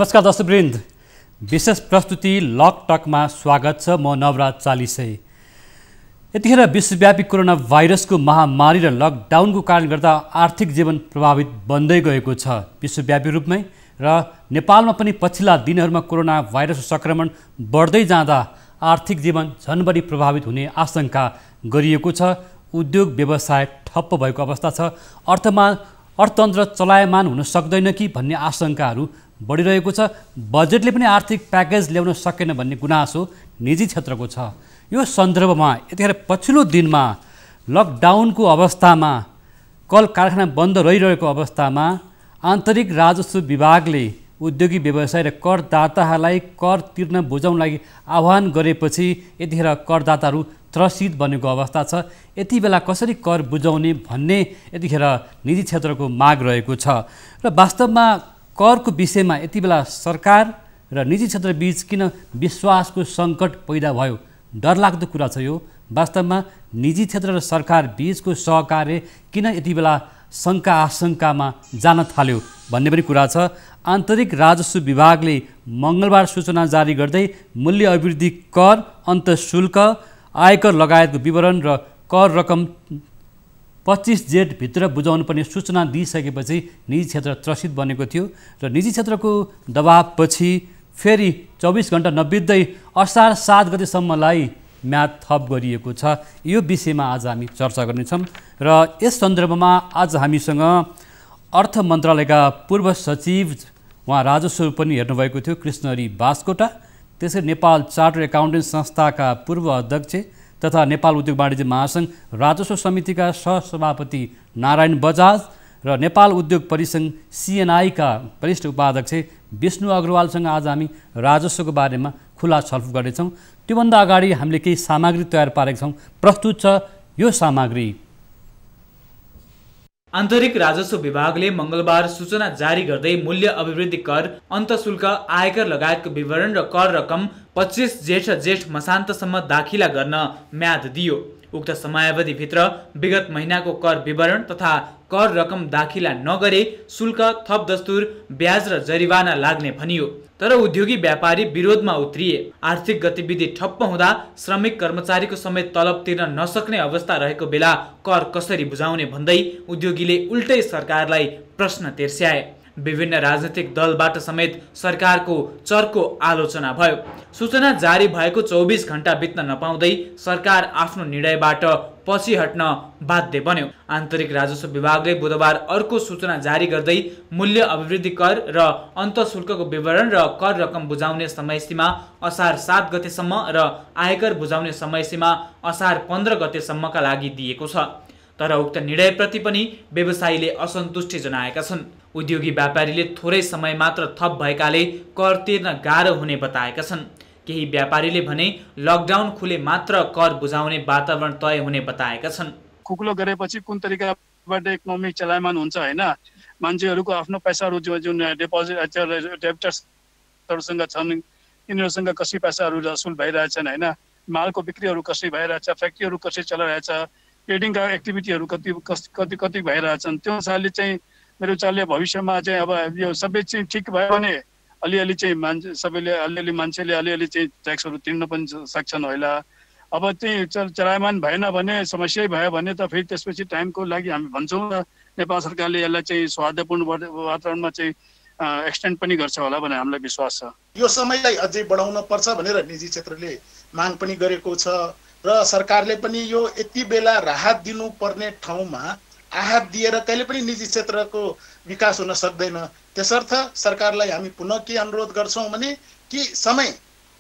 नमस्कार दर्शकवृन्द, विशेष प्रस्तुति लक टकमा स्वागत छ। म नवराज चालिसै। यतिखेर विश्वव्यापी कोरोना भाइरसको महामारी र लकडाउनको कारणले गर्दा आर्थिक जीवन प्रभावित बन्दै गएको छ विश्वव्यापी रूपमै, र नेपालमा पनि पछिल्ला दिनहरूमा कोरोना भाइरसको संक्रमण बढ्दै जाँदा आर्थिक जीवन झन बढी प्रभावित हुने आशंका गरिएको छ। उद्योग व्यवसाय ठप्प भएको अवस्था छ। अर्थतन्त्र चलायमान हुन सक्दैन कि भन्ने आशंकाहरू बढिरहेको छ। बजेटले पनि आर्थिक प्याकेज ल्याउन सकेन भन्ने गुनासो निजी क्षेत्रको छ। यो सन्दर्भमा यतिखेर पछिल्लो दिनमा लकडाउनको अवस्थामा, कल कारखाना बन्द रहिरहेको अवस्थामा आन्तरिक राजस्व विभागले उद्योगी व्यवसाय र करदाताहरूलाई कर तिर्न बुझाउन लागि आह्वान गरेपछि यतिखेर करदाताहरू त्रसित बनेको अवस्था छ। यति बेला कसरी कर बुझाउने भन्ने यतिखेर निजी क्षेत्रको माग रहेको छ। र वास्तवमा करको विषयमा यति बेला सरकार र निजी क्षेत्रबीच किन विश्वासको सङ्कट पैदा भयो? डरलाग्दो कुरा छ यो। वास्तवमा निजी क्षेत्र र सरकार बीचको सहकार्य किन यति बेला शङ्का आशंकामा जान थाल्यो भन्ने पनि कुरा छ। आन्तरिक राजस्व विभागले मङ्गलबार सूचना जारी गर्दै मूल्य अभिवृद्धि कर, अन्तःशुल्क, आयकर लगायतको विवरण र कर रकम 25 जेठ भित्र बुझाउनु पर्ने सूचना दिइसकेपछि निजी क्षेत्र त्रसित बनेको थियो, र निजी क्षेत्रको दबावपछि फेरि 24 घण्टा नबित्दै असार 7 गतेसम्मलाई म्याद थप गरिएको छ। यो विषयमा आज हामी चर्चा गर्नेछौँ, र यस सन्दर्भमा आज हामीसँग अर्थ मन्त्रालयका पूर्व सचिव, उहाँ राजस्व पनि हेर्नुभएको थियो, कृष्णहरि बास्कोटा, त्यसै नेपाल चार्टर एकाउन्टेन्ट संस्थाका पूर्व अध्यक्ष तथा नेपाल उद्योग वाणिज्य महासङ्घ राजस्व समितिका सहसभापति नारायण बजाज र नेपाल उद्योग परिसङ्घ CNI का वरिष्ठ उपाध्यक्ष विष्णु अग्रवालसँग आज हामी राजस्वको बारेमा खुला छलफल गर्नेछौँ। त्योभन्दा अगाडि हामीले केही सामग्री तयार पारेका छौँ, प्रस्तुत छ यो सामग्री। आन्तरिक राजस्व विभागले मङ्गलबार सूचना जारी गर्दै मूल्य अभिवृद्धि कर, अन्तःशुल्क, आयकर लगायतको विवरण र कर रकम 25 जेठ र जेठ मसान्तसम्म दाखिला गर्न म्याद दियो। उक्त समयावधिभित्र विगत महिनाको कर विवरण तथा कर रकम दाखिला नगरे शुल्क, थप दस्तुर, ब्याज र जरिवाना लाग्ने भनियो। तर उद्योगी व्यापारी विरोधमा उत्रिए। आर्थिक गतिविधि ठप्प हुँदा श्रमिक कर्मचारीको समेत तलब तिर्न नसक्ने अवस्था रहेको बेला कर कसरी बुझाउने भन्दै उद्योगीले उल्टै सरकारलाई प्रश्न तेर्स्याए। विभिन्न राजनीतिक दलबाट समेत सरकारको चर्को आलोचना भयो। सूचना जारी भएको 24 घण्टा बित्न नपाउँदै सरकार आफ्नो निर्णयबाट पछि हट्न बाध्य बन्यो। आन्तरिक राजस्व विभागले बुधबार अर्को सूचना जारी गर्दै मूल्य अभिवृद्धि कर र अन्तःशुल्कको विवरण र कर रकम बुझाउने समयसीमा असार 7 गतेसम्म र आयकर बुझाउने समयसीमा असार 15 गतेसम्मका लागि दिएको छ। तर उक्त निर्णयप्रति पनि व्यवसायीले असन्तुष्टि जनाएका छन्। उद्योगी व्यापारीले थोरै समय मात्र थप भएकाले कर तिर्न गाह्रो हुने बताएका छन्। केही व्यापारीले भने लकडाउन खुले मात्र कर बुझाउने वातावरण तय हुने बताएका छन्। खुकुलो गरेपछि कुन तरिकाबाट इकोनोमी चलायमान हुन्छ हैन, मान्छेहरूको आफ्नो पैसाहरू जुन डिपोजिट डेबिटर्सहरूसँग छन्, यिनीहरूसँग कसरी पैसाहरू असुल भइरहेछन् हैन, मालको बिक्रीहरू कसरी भइरहेछ, फ्याक्ट्रीहरू कसरी चलिरहेछ, ट्रेडिङका एक्टिभिटीहरू कति भइरहेछन्, त्यो अनुसारले चाहिँ मेरो विचारले भविष्यमा चाहिँ अब यो सबै चाहिँ ठिक भयो भने अलिअलि चाहिँ मान्छेले अलिअलि चाहिँ ट्याक्सहरू तिर्न पनि सक्छन् होला। अब चाहिँ चलायमान भएन भने, समस्या भयो भने त फेरि त्यसपछि टाइमको लागि हामी भन्छौँ र नेपाल सरकारले यसलाई चाहिँ सौहार्दपूर्ण वातावरणमा चाहिँ एक्सटेन्ड पनि गर्छ होला भन्ने हामीलाई विश्वास छ। यो समयलाई अझै बढाउन पर्छ भनेर निजी क्षेत्रले माग पनि गरेको छ, र सरकारले पनि यो यति बेला राहत दिनुपर्ने ठाउँमा आहत दिएर कहिले पनि निजी क्षेत्रको विकास हुन सक्दैन। त्यसर्थ सरकारलाई हामी पुनः के अनुरोध गर्छौँ भने कि समय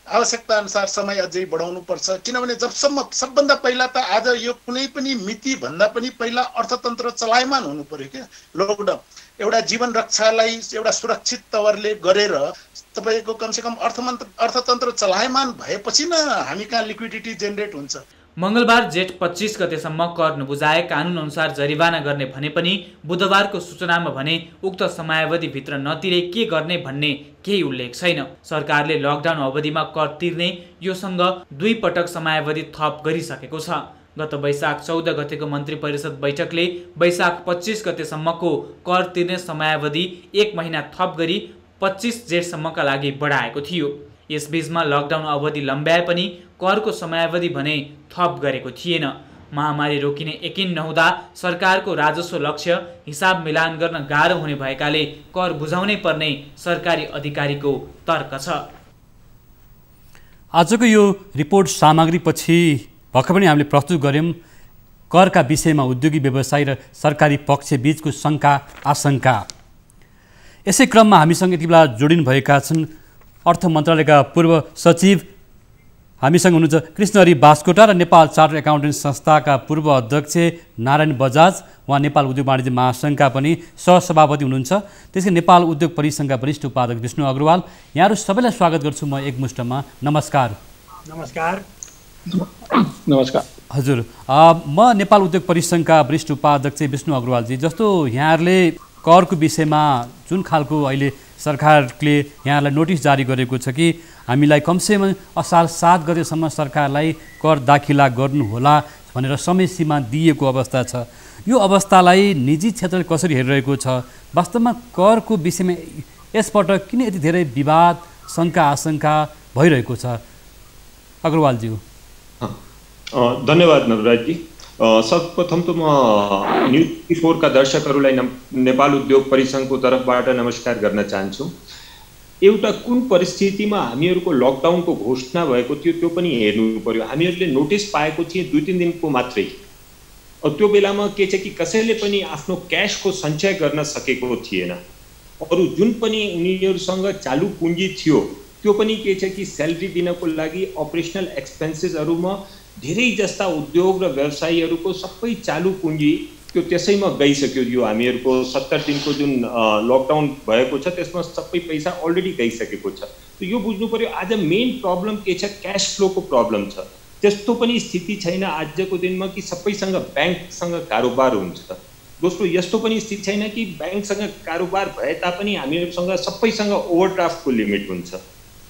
आवश्यकता अनुसार समय अझै बढाउनु पर्छ। किनभने जबसम्म सबभन्दा पहिला त आज यो कुनै पनि मिति भन्दा पनि पहिला अर्थतन्त्र चलायमान हुनु पर्यो क्या। लकडाउन एउटा जीवन रक्षालाई एउटा सुरक्षित तवरले गरेर तपाईँको कमसेकम अर्थतन्त्र चलायमान भएपछि न हामी कहाँ लिक्विडिटी जेनेरेट हुन्छ। मङ्गलबार जेठ 25 गतेसम्म कर नबुझाए कानुन अनुसार जरिवाना गर्ने भने पनि बुधबारको सूचनामा भने उक्त समयावधिभित्र नतिरे के गर्ने भन्ने केही उल्लेख छैन। सरकारले लकडाउन अवधिमा कर तिर्ने योसँग 2 पटक समयावधि थप गरिसकेको छ। गत वैशाख 14 गतेको मन्त्री परिषद बैठकले वैशाख 25 गतेसम्मको कर तिर्ने समयावधि 1 महिना थप गरी 25 जेठसम्मका लागि बढाएको थियो। यसबीचमा लकडाउन अवधि लम्ब्याए पनि करको समयावधि भने थप गरेको थिएन। महामारी रोकिने यकिन नहुँदा सरकारको राजस्व लक्ष्य हिसाब मिलान गर्न गाह्रो हुने भएकाले कर बुझाउनै पर्ने सरकारी अधिकारीको तर्क छ। आजको यो रिपोर्ट सामग्रीपछि भर्खर पनि हामीले प्रस्तुत गऱ्यौँ करका विषयमा उद्योगी व्यवसायी र सरकारी पक्ष बीचको शङ्का आशंका। यसै क्रममा हामीसँग यति बेला जोडिनुभएका छन् अर्थ मन्त्रालयका पूर्व सचिव हामीसँग हुनुहुन्छ कृष्णहरि बास्कोटा र नेपाल चार्टर्ड एकाउन्टेन्ट संस्थाका पूर्व अध्यक्ष नारायण बजाज, उहाँ नेपाल उद्योग वाणिज्य महासङ्घका पनि सहसभापति हुनुहुन्छ। त्यसै नेपाल उद्योग परिसङ्घका वरिष्ठ उपाध्यक्ष विष्णु अग्रवाल, यहाँहरू सबैलाई स्वागत गर्छु म एकमुष्टमा। नमस्कार। नमस्कार। नमस्कार हजुर, म नेपाल उद्योग परिसङ्घका वरिष्ठ उपाध्यक्ष विष्णु अग्रवालजी, जस्तो यहाँहरूले करको विषयमा जुन खालको अहिले सरकारले यहाँलाई नोटिस जारी गरेको छ कि हामीलाई कमसेकम असार 7 गतेसम्म सरकारलाई कर दाखिला गर्नुहोला भनेर समय सीमा दिएको अवस्था छ, यो अवस्थालाई निजी क्षेत्रले कसरी हेरिरहेको छ? वास्तवमा करको विषयमा यसपटक किन यति धेरै विवाद शङ्का आशंका भइरहेको छ? अग्रवालज्यू। धन्यवाद नवराजजी। सर्वप्रथम त म न्युज 24 का दर्शकहरूलाई नेपाल उद्योग परिसङ्घको तर्फबाट नमस्कार गर्न चाहन्छु। एउटा कुन परिस्थितिमा हामीहरूको लकडाउनको घोषणा भएको थियो त्यो पनि हेर्नु पर्यो। हामीहरूले नोटिस पाएको थिए 2-3 दिनको मात्रै। त्यो बेलामा के छ कि कसैले पनि आफ्नो क्याशको सञ्चय गर्न सकेको थिएन। अरू जुन पनि उनीहरूसँग चालु पुँजी थियो त्यो पनि के छ कि स्यालेरी दिनको लागि अपरेसनल एक्सपेन्सेसहरूमा धेरै जस्ता उद्योग र व्यवसायीहरूको सबै चालु पुँजी त्यो त्यसैमा गइसक्यो। यो हामीहरूको 70 दिनको जुन लकडाउन भएको छ त्यसमा सबै पैसा अलरेडी गइसकेको छ। तो यो बुझ्नु पर्यो। आज मेन प्रब्लम के छ? क्याश फ्लोको प्रब्लम छ। त्यस्तो पनि स्थिति छैन आजको दिनमा कि सबैसँग ब्याङ्कसँग कारोबार हुन्छ। दोस्रो, यस्तो पनि स्थिति छैन कि ब्याङ्कसँग कारोबार भए तापनि हामीहरूसँग सबैसँग ओभरड्राफ्टको लिमिट हुन्छ।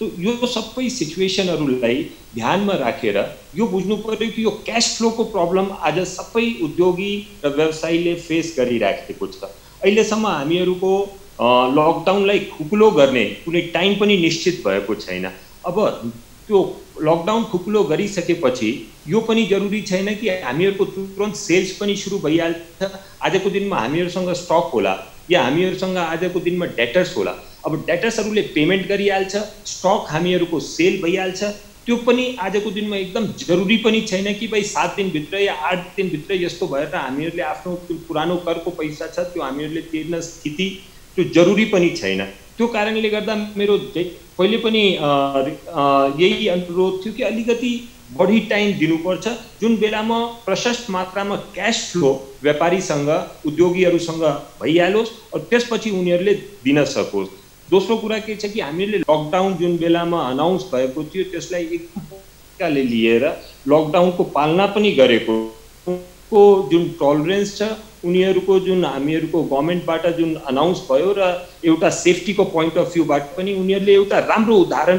तो यो सबै सिचुएसनहरूलाई ध्यानमा राखेर यो बुझ्नु पर्यो कि यो क्याश फ्लोको प्रब्लम आज सबै उद्योगी र व्यवसायीले फेस गरिराखेको छ। अहिलेसम्म हामीहरूको लकडाउनलाई खुकुलो गर्ने कुनै टाइम पनि निश्चित भएको छैन। अब त्यो लकडाउन खुकुलो गरिसकेपछि यो पनि जरुरी छैन कि हामीहरूको तुरन्त सेल्स पनि सुरु भइहाल्छ। आजको दिनमा हामीहरूसँग स्टक होला या हामीहरूसँग आजको दिनमा डेटर्स होला। अब डेटर्सहरूले पेमेन्ट गरिहाल्छ, स्टक हामीहरूको सेल भइहाल्छ। त्यो पनि आजको दिनमा एकदम जरुरी पनि छैन कि भाइ 7 दिनभित्र या 8 दिनभित्र यस्तो भएर हामीहरूले आफ्नो पुरानो करको पैसा छ त्यो हामीहरूले तिर्न स्थिति त्यो जरुरी पनि छैन। त्यो कारणले गर्दा मेरो पहिले पनि यही अनुरोध थियो कि अलिकति बढी टाइम दिनुपर्छ, जुन बेलामा प्रशस्त मात्रामा क्याश फ्लो व्यापारीसँग उद्योगीहरूसँग भइहालोस् और त्यसपछि उनीहरूले दिन सकोस्। दोस्रो कुरा के छ कि हामीले लकडाउन जुन बेलामा अनाउन्स भएको थियो त्यसलाई एक तरिकाले लिएर लकडाउनको पालना पनि गरेको को जुन टलरेन्स छ उनीहरूको जुन हामीहरूको गभर्नमेन्टबाट जुन अनाउन्स भयो र एउटा सेफ्टीको पोइन्ट अफ भ्यूबाट पनि उनीहरूले एउटा राम्रो उदाहरण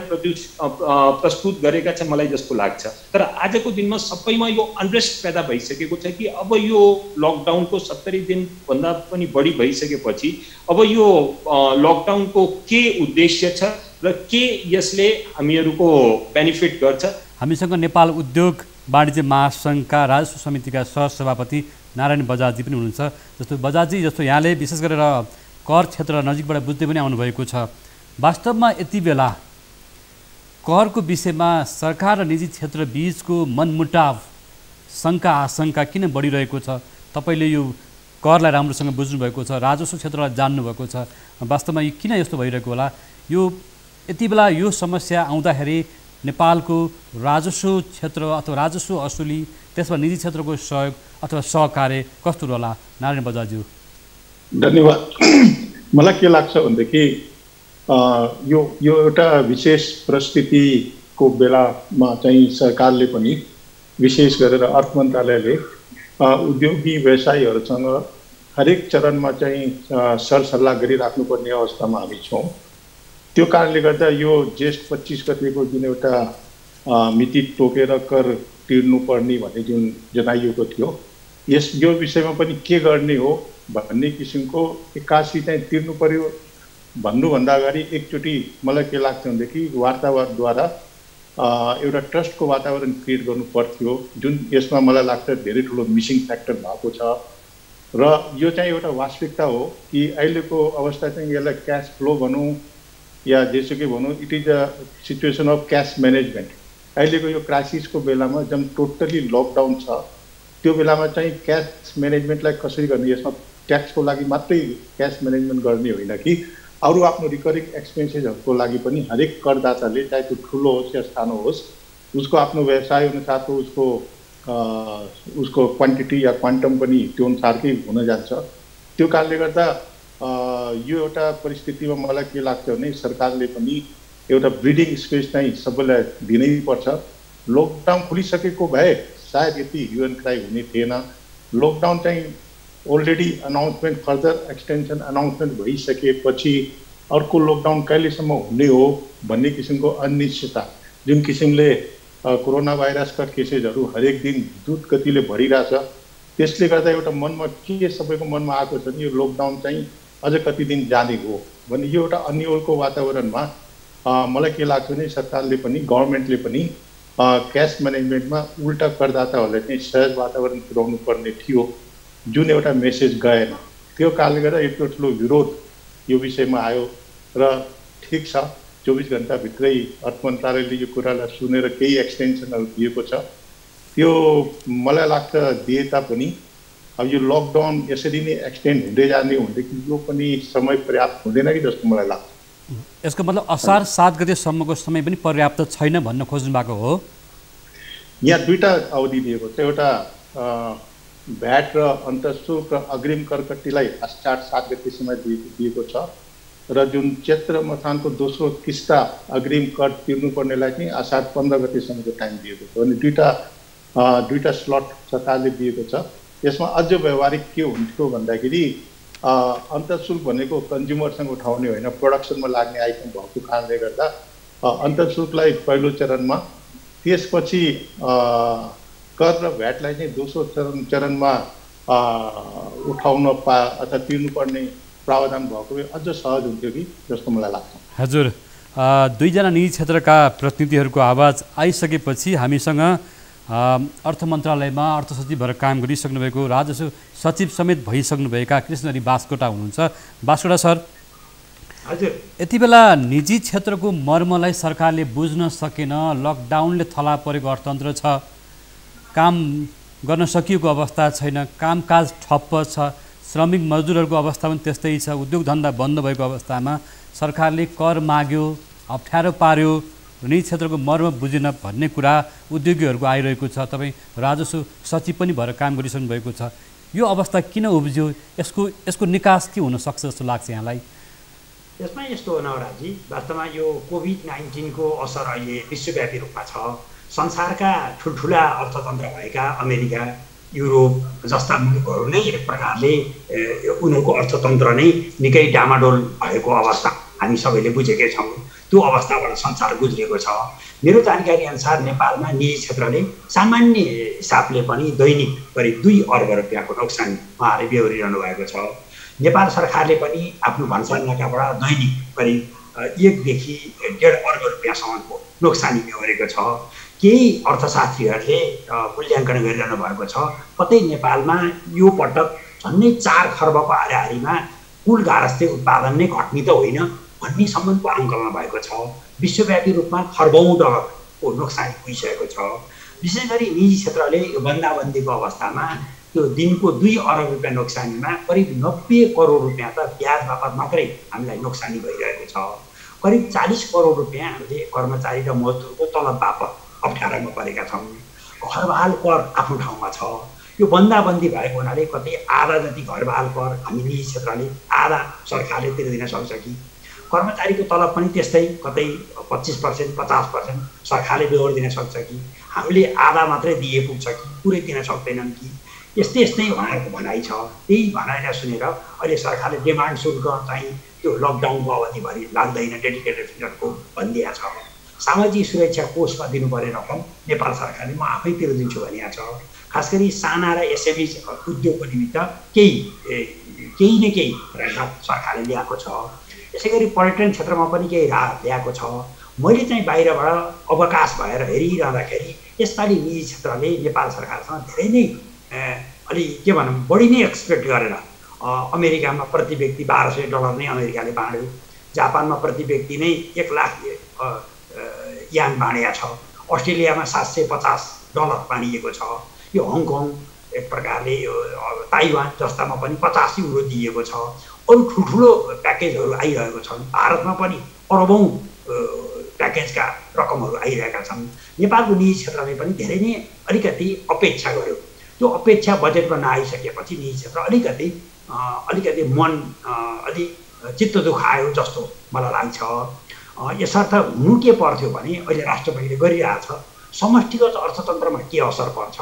प्रस्तुत गरेका छन् मलाई जस्तो लाग्छ। तर आजको दिनमा सबैमा यो अनरेस्ट पैदा भइसकेको छ कि अब यो लकडाउनको 70 दिन भन्दा पनि बढी भइसकेपछि अब यो लकडाउनको के उद्देश्य छ र के यसले हामीहरूको बेनिफिट गर्छ। हामीसँग नेपाल उद्योग वाणिज्य महासङ्घका राजस्व समितिका सहसभापति नारायण बजाजी पनि हुनुहुन्छ। जस्तो बजाजी, जस्तो यहाँले विशेष गरेर कर क्षेत्र नजिकबाट बुझ्दै पनि आउनुभएको छ, वास्तवमा यति बेला करको विषयमा सरकार र निजी क्षेत्र बीचको मनमुटाव शङ्का आशंका किन बढिरहेको छ? तपाईँले यो करलाई राम्रोसँग बुझ्नुभएको छ, राजस्व क्षेत्रलाई जान्नुभएको छ, वास्तवमा यो किन यस्तो भइरहेको होला? यो यति बेला यो समस्या आउँदाखेरि नेपालको राजस्व क्षेत्र अथवा राजस्व असुली त्यसमा निजी क्षेत्रको सहयोग अथवा सहकार्य कस्तो होला? नारायण बजाज्यू। धन्यवाद। मलाई के लाग्छ भनेदेखि यो एउटा विशेष परिस्थितिको बेलामा चाहिँ सरकारले पनि विशेष गरेर अर्थ मन्त्रालयले उद्योगी व्यवसायीहरूसँग हरेक चरणमा चाहिँ सरसल्लाह गरिराख्नुपर्ने अवस्थामा हामी छौँ। त्यो कारणले गर्दा यो जेठ 25 गतेको जुन एउटा मिति तोकेर कर तिर्नुपर्ने भन्ने जुन जनाइएको थियो यो विषयमा पनि के गर्ने हो भन्ने किसिमको एक्कासी चाहिँ तिर्नु पर्यो भन्नुभन्दा अगाडि एकचोटि मलाई के लाग्छ भनेदेखि वार्तावारद्वारा एउटा ट्रस्टको वातावरण क्रिएट गर्नु पर्थ्यो, जुन यसमा मलाई लाग्छ धेरै ठुलो मिसिङ फ्याक्टर भएको छ। र यो चाहिँ एउटा वास्तविकता हो कि अहिलेको अवस्था चाहिँ यसलाई क्यास फ्लो भनौँ या जेसुकै भनौँ, it is a situation of cash management. अहिलेको यो क्राइसिसको बेलामा जब टोटली लकडाउन छ त्यो बेलामा चाहिँ क्यास म्यानेजमेन्टलाई कसरी गर्ने, यसमा ट्याक्सको लागि मात्रै क्यास म्यानेजमेन्ट गर्ने होइन कि अरू आफ्नो रिकरिङ एक्सपेन्सेसहरूको लागि पनि हरेक करदाताले, चाहे त्यो ठुलो होस् या सानो होस्, उसको आफ्नो व्यवसाय अनुसारको उसको क्वान्टिटी या क्वान्टम पनि त्यो अनुसारकै हुन जान्छ। त्यो कारणले गर्दा यो एउटा परिस्थितिमा मलाई के लाग्छ भने सरकारले पनि एउटा ब्रिडिङ स्पेस चाहिँ सबैलाई दिनै पर्छ। लकडाउन खुलिसकेको भए सायद यति ह्यू एन्ड क्राई हुने थिएन। लकडाउन चाहिँ already announcement, further extension announcement भइसकेपछि अर्को लकडाउन कहिलेसम्म हुने हो भन्ने किसिमको अनिश्चितता, जुन किसिमले कोरोना भाइरसका केसेसहरू हरेक दिन द्रुत गतिले बढिरहेछ, त्यसले गर्दा एउटा मनमा के सबैको मनमा आएको छ नि यो लकडाउन चाहिँ अझ कति दिन जाने हो भन्ने यो एउटा अन्यलको वातावरणमा मलाई के लाग्छ भने सरकारले पनि, गभर्मेन्टले पनि क्यास म्यानेजमेन्टमा उल्टा करदाताहरूलाई चाहिँ सहज वातावरण पुर्याउनु पर्ने थियो, जुन एउटा मेसेज गएन। त्यो कारणले गर्दा यत्रो ठुलो विरोध यो विषयमा आयो। र ठिक छ, 24 घन्टाभित्रै अर्थ मन्त्रालयले यो कुरालाई सुनेर केही एक्सटेन्सनहरू दिएको छ। त्यो मलाई लाग्छ दिए तापनि अब यो लकडाउन यसरी नै एक्सटेन्ड हुँदै जाने हो भनेदेखि यो पनि समय पर्याप्त हुँदैन कि जस्तो मलाई लाग्छ। यसको मतलब असार 7 गतेसम्मको समय पनि पर्याप्त छैन भन्न खोज्नु भएको हो? यहाँ दुईटा अवधि दिएको छ, एउटा भ्याट र अन्तःशुल्क र अग्रिम कर कट्टीलाई असार 7 गतेसम्म दिएको छ र जुन चैत्र मथानको दोस्रो किस्ता अग्रिम कर तिर्नुपर्नेलाई चाहिँ असार 15 गतेसम्मको टाइम दिएको छ। अनि दुईटा स्लट सरकारले दिएको छ। यसमा अझ व्यवहारिक के हुन्थ्यो भन्दाखेरि अन्तःशुल्क भनेको कन्ज्युमरसँग उठाउने होइन, प्रोडक्सनमा लाग्ने आइटम भएको कारणले गर्दा अन्तःशुल्कलाई पहिलो चरणमा, त्यसपछि कर र भ्याटलाई चाहिँ दोस्रो चरणमा उठाउन अथवा तिर्नुपर्ने प्रावधान भएको भए अझ सहज हुन्थ्यो कि जस्तो मलाई लाग्छ। हजुर, दुईजना निजी क्षेत्रका प्रतिनिधिहरूको आवाज आइसकेपछि हामीसँग अर्थ मन्त्रालयमा अर्थ सचिव भएर काम गरिसक्नुभएको, राजस्व सचिव समेत भइसक्नुभएका कृष्णहरि बास्कोटा हुनुहुन्छ। बास्कोटा सर, हजुर, यति बेला निजी क्षेत्रको मर्मलाई सरकारले बुझ्न सकेन, लकडाउनले थला परेको अर्थतन्त्र छ, काम गर्न सकिएको अवस्था छैन, कामकाज ठप्प छ, श्रमिक मजदुरहरूको अवस्था पनि त्यस्तै छ, उद्योग धन्दा बन्द भएको अवस्थामा सरकारले कर माग्यो, अप्ठ्यारो पार्यो, निजी क्षेत्रको मर्म बुझेन भन्ने कुरा उद्योगीहरूको आइरहेको छ। तपाईँ राजस्व सचिव पनि भएर काम गरिसक्नु भएको छ। यो अवस्था किन उब्जियो? यसको निकास के हुन सक्छ जस्तो लाग्छ यहाँलाई? यसमा यस्तो हो नवराजी, वास्तवमा यो कोभिड-19 को असर अहिले विश्वव्यापी रूपमा छ। संसारका ठुल्ठुला अर्थतन्त्र भएका अमेरिका, युरोप जस्ता मुलुकहरू नै एक प्रकारले उनीहरूको अर्थतन्त्र नै निकै डामाडोल भएको अवस्था हामी सबैले बुझेकै छौँ। त्यो अवस्थाबाट संसार गुज्रेको छ। मेरो जानकारी अनुसार नेपालमा निजी क्षेत्रले सामान्य हिसाबले पनि दैनिक करिब 2 अर्ब रुपियाँको नोक्सानी उहाँहरूले बेहोरिरहनु भएको छ। नेपाल सरकारले पनि आफ्नो भन्सार नाकाबाट दैनिक करिब 1 देखि 1.5 अर्ब रुपियाँसम्मको नोक्सानी बेहोरेको छ। केही अर्थशास्त्रीहरूले मूल्याङ्कन गरिरहनु भएको छ, कतै नेपालमा यो पटक झन्डै 4 खर्बको हाराहारीमा कुल गारस्थ्य उत्पादन नै घट्ने त होइन भन्ने सम्बन्धको आङ्कलन भएको छ। विश्वव्यापी रूपमा खर्बौँ डलरको नोक्सानी पुगिसकेको छ। विशेष गरी निजी क्षेत्रले यो बन्दाबन्दीको अवस्थामा त्यो दिनको 2 अर्ब रुपियाँ नोक्सानीमा करिब 90 करोड रुपियाँ त ब्याज बापत मात्रै हामीलाई नोक्सानी भइरहेको छ। करिब 40 करोड रुपियाँ हामीले कर्मचारी र मजदुरको तलब बापत अप्ठ्यारोमा परेका छौँ। घरबहाल कर आफ्नो ठाउँमा छ। यो बन्दाबन्दी भएको हुनाले कतै आधा जति घरबहाल कर हामी निजी क्षेत्रले, आधा सरकारले तिर्दिन सक्छ कि, कर्मचारीको तलब पनि त्यस्तै, कतै 25%, 50% सरकारले बेहोरिदिन सक्छ कि, हामीले आधा मात्रै दिए पुग्छ कि, पुरै दिन सक्दैनन् कि, यस्तै उहाँहरूको भनाइ छ। त्यही भनाइलाई सुनेर अहिले सरकारले डिमान्ड शुल्क चाहिँ त्यो लकडाउनको अवधिभरि लाग्दैन, डेडिकेटेड फिगरको भनिदिएको छ। सामाजिक सुरक्षा कोषमा दिनुपर्ने रकम नेपाल सरकारले म आफै तिर्दिन्छु भनिएको छ। खास गरी साना र एसएमई उद्योगको निमित्त केही न केही राहत सरकारले ल्याएको छ। यसै गरी पर्यटन क्षेत्रमा पनि केही राहत ल्याएको छ। मैले चाहिँ बाहिरबाट अवकाश भएर हेरिरहँदाखेरि यसपालि निजी क्षेत्रले नेपाल सरकारसँग धेरै नै अलि के भनौँ बढी नै एक्सपेक्ट गरेर अमेरिकामा प्रति व्यक्ति $1200 नै अमेरिकाले बाँड्यो, जापानमा प्रति व्यक्ति नै 1 लाख यान बाँडेको छ, अस्ट्रेलियामा $750 बाँडिएको छ, यो हङकङ एक प्रकारले यो ताइवान जस्तामा पनि 50 युरो दिएको छ, अरू ठुल्ठुलो प्याकेजहरू आइरहेको छन्, भारतमा पनि अरबौँ प्याकेजका रकमहरू आइरहेका छन्। नेपालको निजी क्षेत्रले पनि धेरै नै अलिकति अपेक्षा गर्यो, त्यो अपेक्षा बजेटमा नआइसकेपछि निजी क्षेत्र अलिकति मन अलि चित्त दुखायो जस्तो मलाई लाग्छ। यसर्थ हुनु के पर्थ्यो भने अहिले राष्ट्रपतिले गरिरहेछ समष्टिगत अर्थतन्त्रमा के असर पर्छ,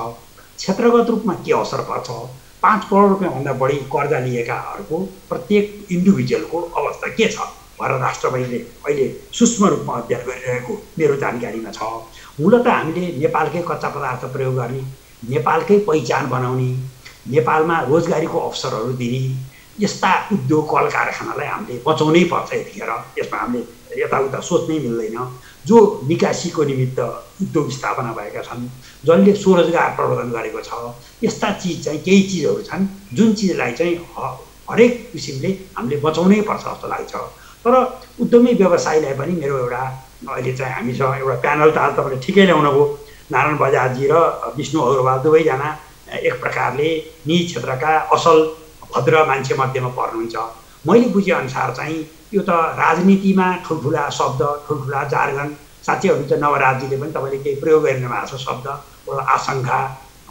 क्षेत्रगत रूपमा के असर पर्छ, 5 करोड रुपियाँभन्दा बढी कर्जा लिएकाहरूको प्रत्येक इन्डिभिजुअलको अवस्था के छ भनेर राष्ट्रपतिले अहिले सूक्ष्म रूपमा अध्ययन गरिरहेको मेरो जानकारीमा छ। मूलतः हामीले नेपालकै कच्चा पदार्थ प्रयोग गर्ने, नेपालकै पहिचान बनाउने, नेपालमा रोजगारीको अवसरहरू दिने यस्ता उद्योग कल कारखानालाई हामीले बचाउनै पर्छ। यतिखेर यसमा हामीले यताउता सोच्नै मिल्दैन। जो निकासीको निमित्त उद्योग स्थापना भएका छन्, जसले स्वरोजगार प्रवर्धन गरेको छ, यस्ता चिज चाहिँ केही चिजहरू छन् जुन चिजलाई चाहिँ हरेक किसिमले हामीले बचाउनै पर्छ जस्तो लाग्छ। तर उद्यमी व्यवसायलाई पनि मेरो एउटा अहिले चाहिँ हामीसँग एउटा प्यानल त तपाईँले ठिकै ल्याउनुभयो, नारायण बजाजजी र विष्णु अग्रवाल दुवैजना एक प्रकारले निजी क्षेत्रका असल भद्र मान्छे मध्येमा पर्नुहुन्छ। मैले बुझेअनुसार चाहिँ यो त राजनीतिमा ठुल्ठुला शब्द, ठुल्ठुला जार्गन, साँच्चै हुनु त नवराजजीले पनि तपाईँले केही प्रयोग गरिनु भएको छ शब्द, बडो आशंका,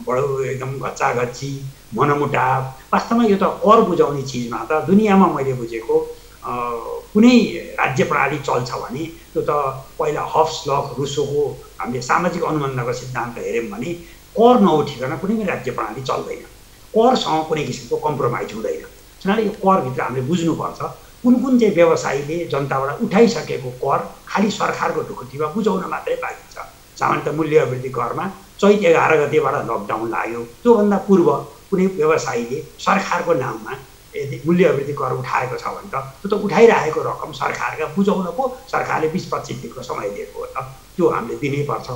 बडो एकदम घच्चाघच्ची, मनमुटाव। वास्तवमा यो त कर बुझाउने चिजमा त दुनियाँमा मैले बुझेको कुनै राज्य प्रणाली चल्छ भने त्यो त पहिला हब्स लक रुसोको हामीले सामाजिक अनुबन्धको सिद्धान्त हेऱ्यौँ भने कर नउठिकन कुनै पनि राज्य प्रणाली चल्दैन, करसँग कुनै किसिमको कम्प्रोमाइज हुँदैन। किनभने यो करभित्र हामीले बुझ्नुपर्छ कुन कुन चाहिँ व्यवसायीले जनताबाट उठाइसकेको कर खालि सरकारको ढुकुटीमा बुझाउन मात्रै बाँकी छ। सामान्यतः मूल्य अभिवृद्धि करमा चैत 11 गतेबाट लकडाउन लाग्यो, त्योभन्दा पूर्व कुनै व्यवसायीले सरकारको नाममा यदि मूल्य अभिवृद्धि कर उठाएको छ भने त त्यो त उठाइरहेको रकम सरकारका बुझाउनको सरकारले 20-25 दिनको समय दिएको हो, त त्यो हामीले दिनैपर्छ।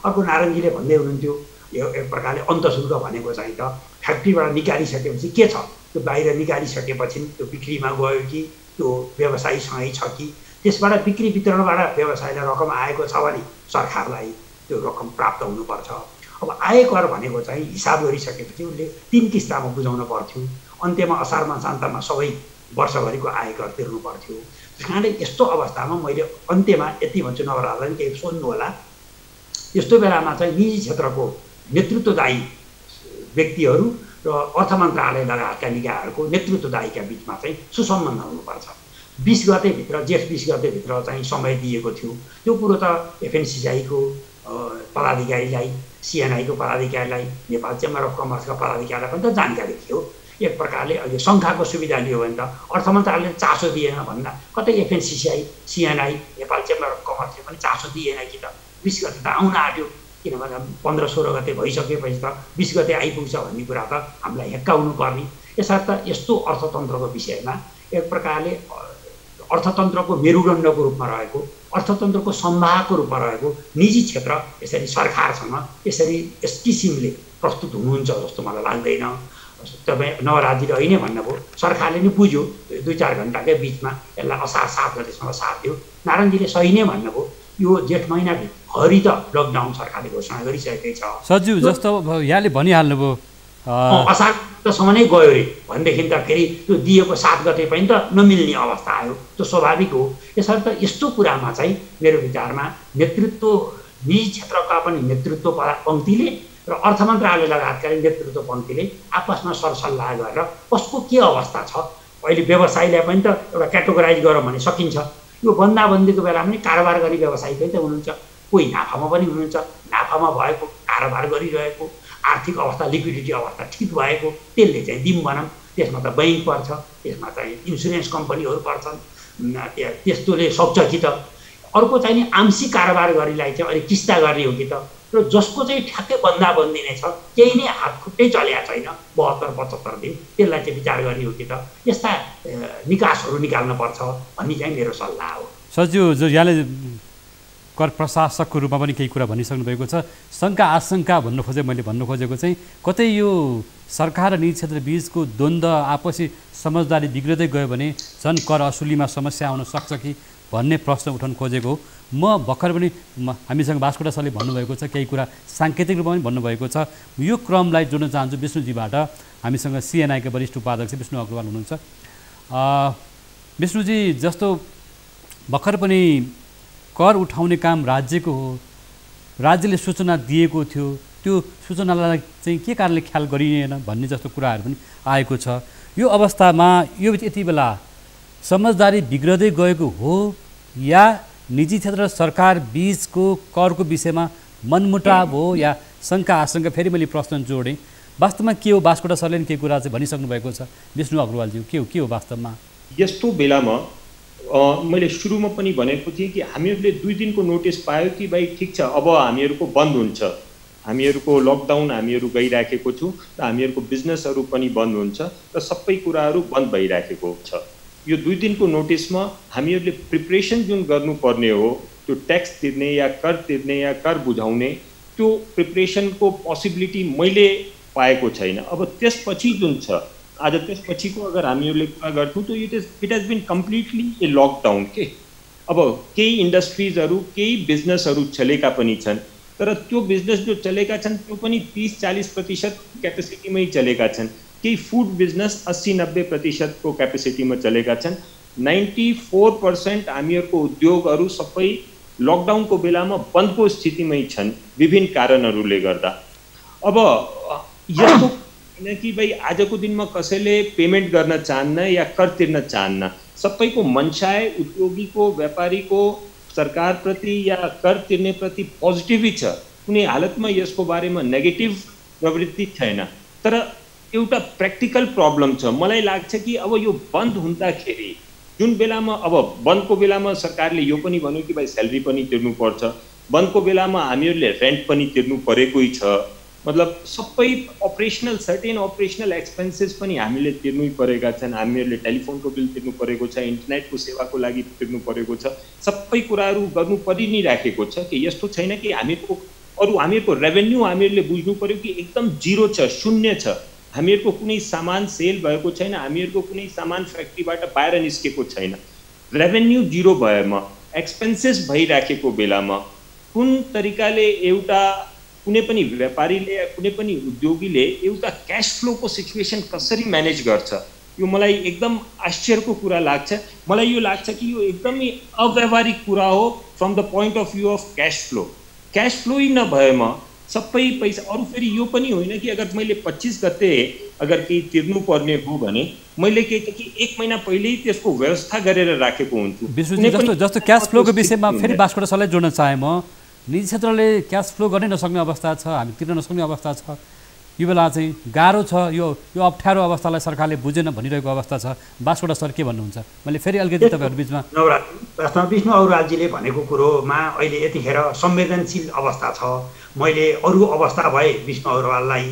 अर्को नारायणजीले भन्दै हुनुहुन्थ्यो यो एक प्रकारले अन्तशुल्क भनेको चाहिँ त फ्याक्ट्रीबाट निकालिसकेपछि के छ, त्यो बाहिर निकालिसकेपछि त्यो बिक्रीमा गयो कि त्यो व्यवसायीसँगै छ कि, त्यसबाट बिक्री वितरणबाट व्यवसायलाई रकम आएको छ भने सरकारलाई त्यो रकम प्राप्त हुनुपर्छ। अब आयकर भनेको चाहिँ हिसाब गरिसकेपछि उसले 3 किस्तामा बुझाउन पर्थ्यो, अन्त्यमा असार मसान्तमा सबै वर्षभरिको आयकर तिर्नु पर्थ्यो। त्यस कारणले यस्तो अवस्थामा मैले अन्त्यमा यति भन्छु, नवराजन केही सोध्नु होला, यस्तो बेलामा चाहिँ निजी क्षेत्रको नेतृत्वदायी व्यक्तिहरू र अर्थ मन्त्रालय लगायतका निकायहरूको नेतृत्वदायीका बिचमा चाहिँ सुसम्बन्ध हुनुपर्छ। 20 गतेभित्र जेठ 20 गतेभित्र चाहिँ समय दिएको थियो। त्यो कुरो त एफएनसिसिआईको पदाधिकारीलाई, सिएनआईको पदाधिकारीलाई, नेपाल चेम्बर अफ कमर्सका पदाधिकारीलाई पनि त जानकारी थियो। एक प्रकारले अहिले शङ्खाको सुविधा लियो भने त अर्थ मन्त्रालयले चासो दिएन भन्दा कतै FNCCI, CNI, Nepal chamber of कमर्सले पनि चासो दिएन कि त 20 गते त आउन आँट्यो, किनभने 15-16 गते भइसकेपछि त 20 गते आइपुग्छ भन्ने कुरा त हामीलाई हेक्काउनु पर्ने। यसर्थ यस्तो अर्थतन्त्रको विषयमा एक प्रकारले अर्थतन्त्रको मेरुदण्डको रूपमा रहेको, अर्थतन्त्रको सम्वाहको रूपमा रहेको निजी क्षेत्र यसरी सरकारसँग यसरी यस किसिमले प्रस्तुत हुनुहुन्छ जस्तो मलाई लाग्दैन। तपाईँ नवराजीले होइन भन्नुभयो, सरकारले नै बुझ्यो 2-4 घन्टाकै बिचमा यसलाई असार 7 गतेसम्म सार्थ्यो। नारायणजीले सही नै भन्नुभयो, यो जेठ महिनाभरि त लकडाउन सरकारले घोषणा गरिसकेकै छ। सजिव जस्तो यहाँले भनिहाल्नुभयो असारसम्म नै गयो अरे भनेदेखि त फेरि त्यो दिएको 7 गते पनि त नमिल्ने अवस्था आयो, त्यो स्वाभाविक हो। यसर्थ यस्तो कुरामा चाहिँ मेरो विचारमा नेतृत्व निजी क्षेत्रका पनि नेतृत्व पङ्क्तिले र अर्थ मन्त्रालय लगायतका नेतृत्व पङ्क्तिले आपसमा सरसल्लाह गरेर कसको के अवस्था छ, अहिले व्यवसायीलाई पनि त एउटा क्याटेगोराइज गरौँ भने सकिन्छ। यो बन्दाबन्दीको बेलामा पनि कारोबार गर्ने व्यवसायी पनि त हुनुहुन्छ, कोही नाफामा पनि हुनुहुन्छ, नाफामा भएको कारोबार गरिरहेको, आर्थिक अवस्था लिक्विडिटी अवस्था ठिक भएको, त्यसले चाहिँ दिम बनाऊँ, त्यसमा त बैङ्क पर्छ, त्यसमा चाहिँ इन्सुरेन्स कम्पनीहरू पर्छन्, त्यस्तोले सक्छ कि त। अर्को चाहिँ नि आंशिक कारोबार गर्नेलाई चाहिँ अलिक किस्ता गर्ने हो कि त, र जसको चाहिँ ठ्याक्कै बन्दाबन्दी नै छ, केही नै हातखुट्टै चलेको छैन 72-75 दिन, त्यसलाई चाहिँ विचार गर्ने हो कि त यस्ता निकासहरू निकाल्नुपर्छ भन्ने चाहिँ मेरो सल्लाह हो। सरज्यू, जो यहाँले कर प्रशासकको रूपमा पनि केही कुरा भनिसक्नु भएको छ। शङ्का आशंका मैले भन्नु खोजेको चाहिँ कतै यो सरकार र निजी क्षेत्र बीचको द्वन्द्व, आपसी समझदारी बिग्रदै गयो भने झन् कर असुलीमा समस्या आउन सक्छ कि भन्ने प्रश्न उठाउन खोजेको हो। म भर्खर पनि हामीसँग बास्कोटा सरले भन्नुभएको छ, केही कुरा साङ्केतिक रूपमा पनि भन्नुभएको छ। यो क्रमलाई जोड्न चाहन्छु विष्णुजीबाट। हामीसँग सिएनआईका वरिष्ठ उपाध्यक्ष विष्णु अग्रवाल हुनुहुन्छ। विष्णुजी, जस्तो भर्खर पनि कर उठाउने काम राज्यको हो, राज्यले सूचना दिएको थियो, त्यो सूचनालाई चाहिँ के कारणले ख्याल गरिएन भन्ने जस्तो कुराहरू पनि आएको छ। यो अवस्थामा यो यति बेला समझदारी बिग्रदै गएको हो या निजी क्षेत्र र सरकार बीचको करको विषयमा मनमुटाव हो या शङ्का आशंका? फेरि मैले प्रश्न जोडेँ, वास्तवमा के हो? बास्कोटा सरले केही कुरा चाहिँ भनिसक्नु भएको छ। विष्णु अग्रवालज्यू, के हो वास्तवमा? यस्तो बेलामा मैले सुरुमा पनि भनेको थिएँ कि हामीहरूले 2 दिनको नोटिस पायो कि भाइ ठिक छ, अब हामीहरूको बन्द हुन्छ, हामीहरूको लकडाउन हामीहरू गइराखेको छु र हामीहरूको बिजनेसहरू पनि बन्द हुन्छ र सबै कुराहरू बन्द भइराखेको छ। यो 2 दिनको नोटिसमा हामीहरूले प्रिपरेसन जुन गर्नुपर्ने हो, त्यो ट्याक्स तिर्ने या कर तिर्ने या कर बुझाउने, त्यो प्रिपरेसनको पोसिबिलिटी मैले पाएको छैन। अब त्यसपछि जुन छ, आज त्यसपछिको अगर हामीहरूले कुरा गर्छौँ त it has been completely a lockdown के। अब केही इन्डस्ट्रिजहरू, केही बिजनेसहरू चलेका पनि छन्, तर त्यो बिजनेस जो चलेका छन् त्यो पनि 30-40% क्यापेसिटीमै चलेका छन्। केही फुड बिजनेस 80-90% को क्यापेसिटीमा चलेका छन्। 94% हामीहरूको उद्योगहरू सबै लकडाउनको बेलामा बन्दको स्थितिमै छन् विभिन्न कारणहरूले गर्दा। अब यस्तो होइन कि भाइ आजको दिनमा कसैले पेमेन्ट गर्न चाहन्न या कर तिर्न चाहन्न, सबैको मनसाय उद्योगीको, व्यापारीको सरकारप्रति या कर तिर्ने प्रति पोजिटिभै छ। कुनै हालतमा यसको बारेमा नेगेटिभ प्रवृत्ति छैन। तर एउटा प्र्याक्टिकल प्रब्लम छ। मलाई लाग्छ कि अब यो बन्द हुँदाखेरि जुन बेलामा, अब बन्दको बेलामा सरकारले यो पनि भन्यो कि भाइ स्यालेरी पनि तिर्नुपर्छ, बन्दको बेलामा हामीहरूले रेन्ट पनि तिर्नु परेकै छ, मतलब सबै अपरेसनल सर्टेन अपरेसनल एक्सपेन्सेस पनि हामीले तिर्नै परेका छन्। हामीहरूले टेलिफोनको बिल तिर्नु परेको छ, इन्टरनेटको सेवाको लागि तिर्नु परेको छ, सबै कुराहरू गर्नु परि नै राखेको छ। कि यस्तो छैन कि हामीहरूको रेभेन्यू हामीहरूले बुझ्नु पर्यो कि एकदम जिरो छ, शून्य छ। हामीहरूको कुनै सामान सेल भएको छैन, हामीहरूको कुनै सामान फ्याक्ट्रीबाट बाहिर निस्केको छैन। रेभेन्यू जिरो भएमा, एक्सपेन्सेस भइराखेको बेलामा कुन तरिकाले एउटा कुनै पनि व्यापारीले या कुनै पनि उद्योगीले एउटा क्यास फ्लोको सिचुएसन कसरी म्यानेज गर्छ, यो मलाई एकदम आश्चर्यको कुरा लाग्छ। मलाई यो लाग्छ कि यो एकदमै अव्यावहारिक कुरा हो from the point of view of cash flow. Cash flow नै नभएमा सबै पैसा, अरू फेरि यो पनि होइन कि अगर मैले 25 गते अगर केही तिर्नु पर्ने हो भने मैले के कि 1 महिना पहिल्यै त्यसको व्यवस्था गरेर राखेको हुन्छु। जस्तो क्यास फ्लोको विषयमा फेरि बास्कोटा सरलाई जोड्न चाहे म, निजी क्षेत्रले क्यास फ्लो गर्नै नसक्ने अवस्था छ, हामी तिर्न नसक्ने अवस्था छ। यो बेला चाहिँ गाह्रो छ, यो अप्ठ्यारो अवस्थालाई सरकारले बुझेन भनिरहेको अवस्था छ। बास्कोटा सर के भन्नुहुन्छ? मैले फेरि अलिकति तपाईँहरू बिचमा वास्तवमा विष्णु अग्रवालजीले भनेको कुरोमा अहिले यतिखेर संवेदनशील अवस्था छ। मैले अरू अवस्था भए विष्णु अग्रवाललाई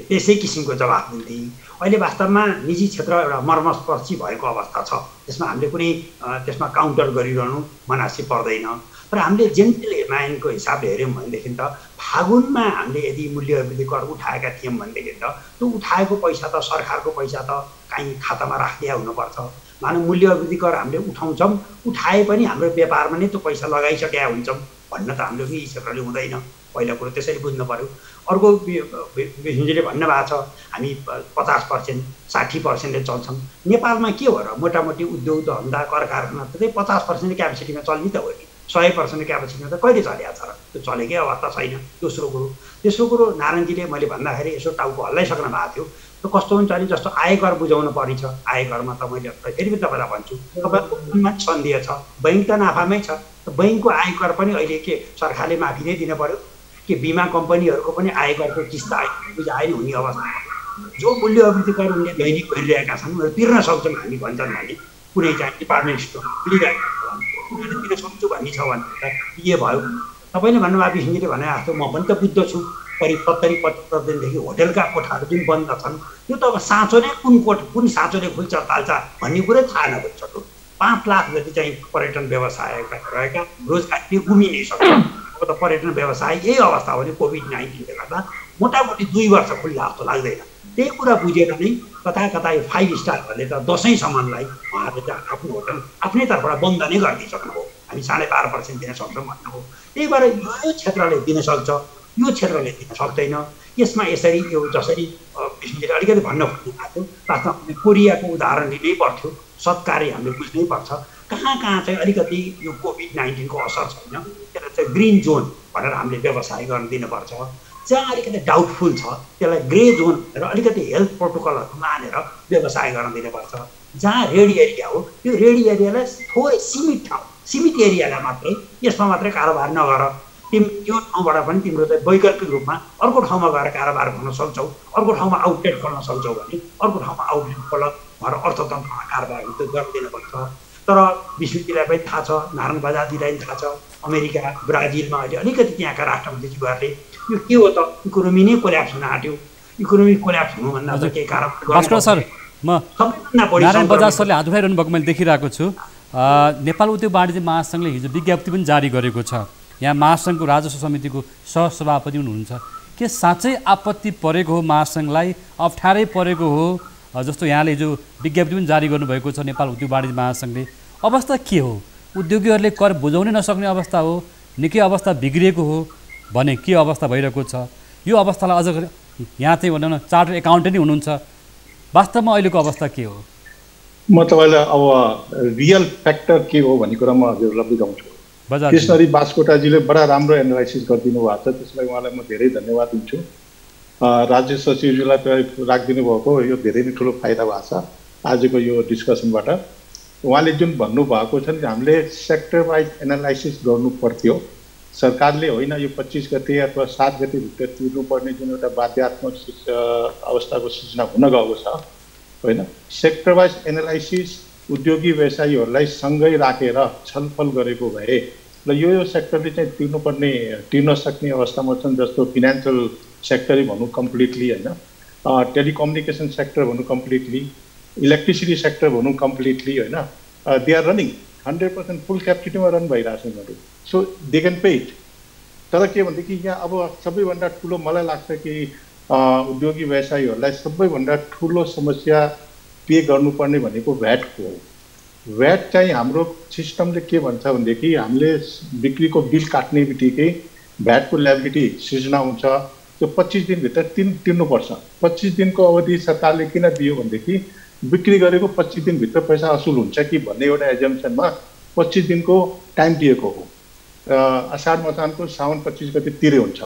त्यसै किसिमको जवाफ दिन्थेँ। अहिले वास्तवमा निजी क्षेत्र एउटा मर्मस्पर्शी भएको अवस्था छ, त्यसमा हामीले कुनै त्यसमा काउन्टर गरिरहनु मनासी पर्दैन। तर हामीले जेन्टल एमाइनको हिसाबले हेऱ्यौँ भनेदेखि त फागुनमा हामीले यदि मूल्य अभिवृद्धि कर उठाएका थियौँ भनेदेखि त त्यो उठाएको पैसा त सरकारको पैसा त कहीँ खातामा राखिदिया हुनुपर्छ। मानौँ मूल्य अभिवृद्धि कर हामीले उठाउँछौँ, उठाए पनि हाम्रो व्यापारमा नै त्यो पैसा लगाइसकेका हुन्छौँ भन्न त हाम्रो निजी क्षेत्रले हुँदैन। पहिला कुरो त्यसरी बुझ्नु पऱ्यो। अर्को विष्णुजीले भन्नुभएको छ हामी 50% 60%ले चल्छौँ। नेपालमा के हो र मोटामोटी उद्योग धन्दा कर कारखाना त्यही 50% क्यापेसिटीमा चल्ने त हो नि, 100% क्यापेसिटीमा त कहिले चलेको छ र? त्यो चलेकै अवस्था छैन। तेस्रो कुरो नारायणजीले मैले भन्दाखेरि यसो टाउको हल्लाइसक्नु भएको थियो। त्यो कस्तो हुन्छ भने जस्तो आयकर बुझाउनु परिछ, आयकरमा त मैले फेरि पनि तपाईँलाई भन्छु तपाईँको सन्देह छ, बैङ्क त नाफामै छ, बैङ्कको आयकर पनि अहिले के सरकारले माफी नै दिनु पर्यो कि बिमा कम्पनीहरूको पनि आयकरको किस्ता बुझाएन हुने अवस्था। जो मूल्य अभिवृद्धि कर उनले दैनिक गरिरहेका छन् तिर्न सक्छौँ हामी भन्छन् भने कुनै चाहिँ डिपार्टमेन्ट स्टोर तिर्न सक्छु भन्ने छ भने के भयो? तपाईँले भन्नुभयो विष्णुजीले भने जस्तो म पनि त बुझ्दछु करिब 70-75 दिनदेखि होटेलका कोठाहरू जुन बन्द छन् त्यो त अब साँचो नै कुन साँचोले खुल्छ ताल्छ भन्ने कुरै थाहा नभइसक्यो। 5 लाख जति चाहिँ पर्यटन व्यवसायका रहेका रोजगारी गुमिनै सक्छ। अब त पर्यटन व्यवसाय यही अवस्था हो भने कोभिड-19ले गर्दा मोटामोटी 2 वर्ष खुल्ला जस्तो लाग्दैन। त्यही कुरा बुझेर नै कता यो 5 स्टारहरूले त दसैँसम्मलाई उहाँहरूले त आफ्नो होटल आफ्नै तर्फबाट बन्द नै गरिदिइसक्नुभयो। हामी 12.5% दिन सक्छौँ भन्नुभयो। त्यही भएर यो क्षेत्रले दिन सक्छ, यो क्षेत्रले दिन सक्दैन। यसमा यसरी यो जसरी विष्णुजीले अलिकति भन्न खोज्नु भएको थियो, वास्तवमा कोरियाको उदाहरण लिनै पर्थ्यो। सत्कार्य हामीले बुझ्नै पर्छ कहाँ चाहिँ अलिकति यो कोभिड-19 को असर छैन, त्यसलाई चाहिँ ग्रिन जोन भनेर हामीले व्यवसाय गर्न दिनुपर्छ। जहाँ अलिकति डाउटफुल छ त्यसलाई ग्रे जोन र अलिकति हेल्थ प्रोटोकलहरू मानेर व्यवसाय गर्न दिनुपर्छ। जहाँ रेड एरिया हो त्यो रेड एरियालाई थोरै सीमित एरियालाई मात्रै यसमा मात्रै कारोबार नगर। त्यो ठाउँबाट पनि तिम्रो चाहिँ वैकल्पिक रूपमा अर्को ठाउँमा गएर कारोबार गर्न सक्छौ, अर्को ठाउँमा आउटलेट खोल्न सक्छौ भने अर्को ठाउँमा आउटलेट खोल भनेर अर्थतन्त्रमा कारोबार गर्न दिनुपर्छ। तर विष्णुजीलाई पनि थाहा छ, नारायण बजाजीलाई पनि थाहा छ, अमेरिका ब्राजिलमा अहिले अलिकति त्यहाँका राष्ट्रपतिज्यूहरूले यो के हो त इकोनोमी नै कोल्याप्स हुन आँट्यो, इकोनोमी कोल्याप्स हुनुभन्दा त केही कारण भास्कर सर म नारायण बजाज सरले हात उठाइरहनु भएको मैले देखिरहेको छु। नेपाल उद्योग वाणिज्य महासङ्घले हिजो विज्ञप्ति पनि जारी गरेको छ। यहाँ महासङ्घको राजस्व समितिको सहसभापति हुनुहुन्छ। के साँच्चै आपत्ति परेको हो, महासङ्घलाई अप्ठ्यारै परेको हो जस्तो यहाँले हिजो विज्ञप्ति पनि जारी गर्नुभएको छ नेपाल उद्योग वाणिज्य महासङ्घले? अवस्था के हो? उद्योगीहरूले कर बुझाउनै नसक्ने अवस्था हो, निकै अवस्था बिग्रिएको हो भने के अवस्था भइरहेको छ? यो अवस्थालाई अझ यहाँ चाहिँ भनौँ न चार्टर्ड एकाउन्टेन्ट हुनुहुन्छ, वास्तवमा अहिलेको अवस्था के हो? म तपाईँलाई अब रियल फ्याक्टर के हो भन्ने कुरा म हजुरलाई बुझाउँछु। कृष्णहरि बास्कोटाजीले बडा राम्रो एनालाइसिस गरिदिनु भएको छ, त्यसलाई उहाँलाई म धेरै धन्यवाद दिन्छु। राज्य सचिवजीलाई राखिदिनु भएको यो धेरै नै ठुलो फाइदा भएको छ आजको यो डिस्कसनबाट। उहाँले जुन भन्नुभएको छ नि हामीले सेक्टर वाइज एनालाइसिस गर्नु पर्थ्यो। सरकारले होइन यो 25 गते अथवा 7 गतेभित्र तिर्नुपर्ने जुन एउटा बाध्यात्मक अवस्थाको सूचना हुन गएको छ होइन, सेक्टर वाइज एनालाइसिस उद्योगी व्यवसायीहरूलाई सँगै राखेर छलफल गरेको भए र यो सेक्टरले चाहिँ तिर्न सक्ने अवस्थामा छन्। जस्तो फिनान्सियल सेक्टरै भनौँ कम्प्लिटली होइन, टेलिकम्युनिकेसन सेक्टर भनौँ कम्प्लिटली, इलेक्ट्रिसिटी सेक्टर भनौँ कम्प्लिटली होइन, दे आर रनिङ 100% फुल क्यापेसिटीमा रन भइरहेको छ उनीहरू। So they can pay it. तर के भनेदेखि यहाँ अब सबैभन्दा ठुलो मलाई लाग्छ कि उद्योगी व्यवसायीहरूलाई सबैभन्दा ठुलो समस्या पे गर्नुपर्ने भनेको भ्याटको हो। भ्याट चाहिँ हाम्रो सिस्टमले के भन्छ भनेदेखि हामीले बिक्रीको बिल काट्ने बित्तिकै भ्याटको ल्याबिलिटी सृजना हुन्छ, त्यो 25 दिनभित्र तिर्नुपर्छ। 25 दिनको अवधि सरकारले किन दियो भनेदेखि बिक्री गरेको 25 दिनभित्र पैसा असुल हुन्छ कि भन्ने एउटा एजम्पसनमा 25 दिनको टाइम दिएको हो। असाढ मसानको साउन 25 गते तिरे हुन्छ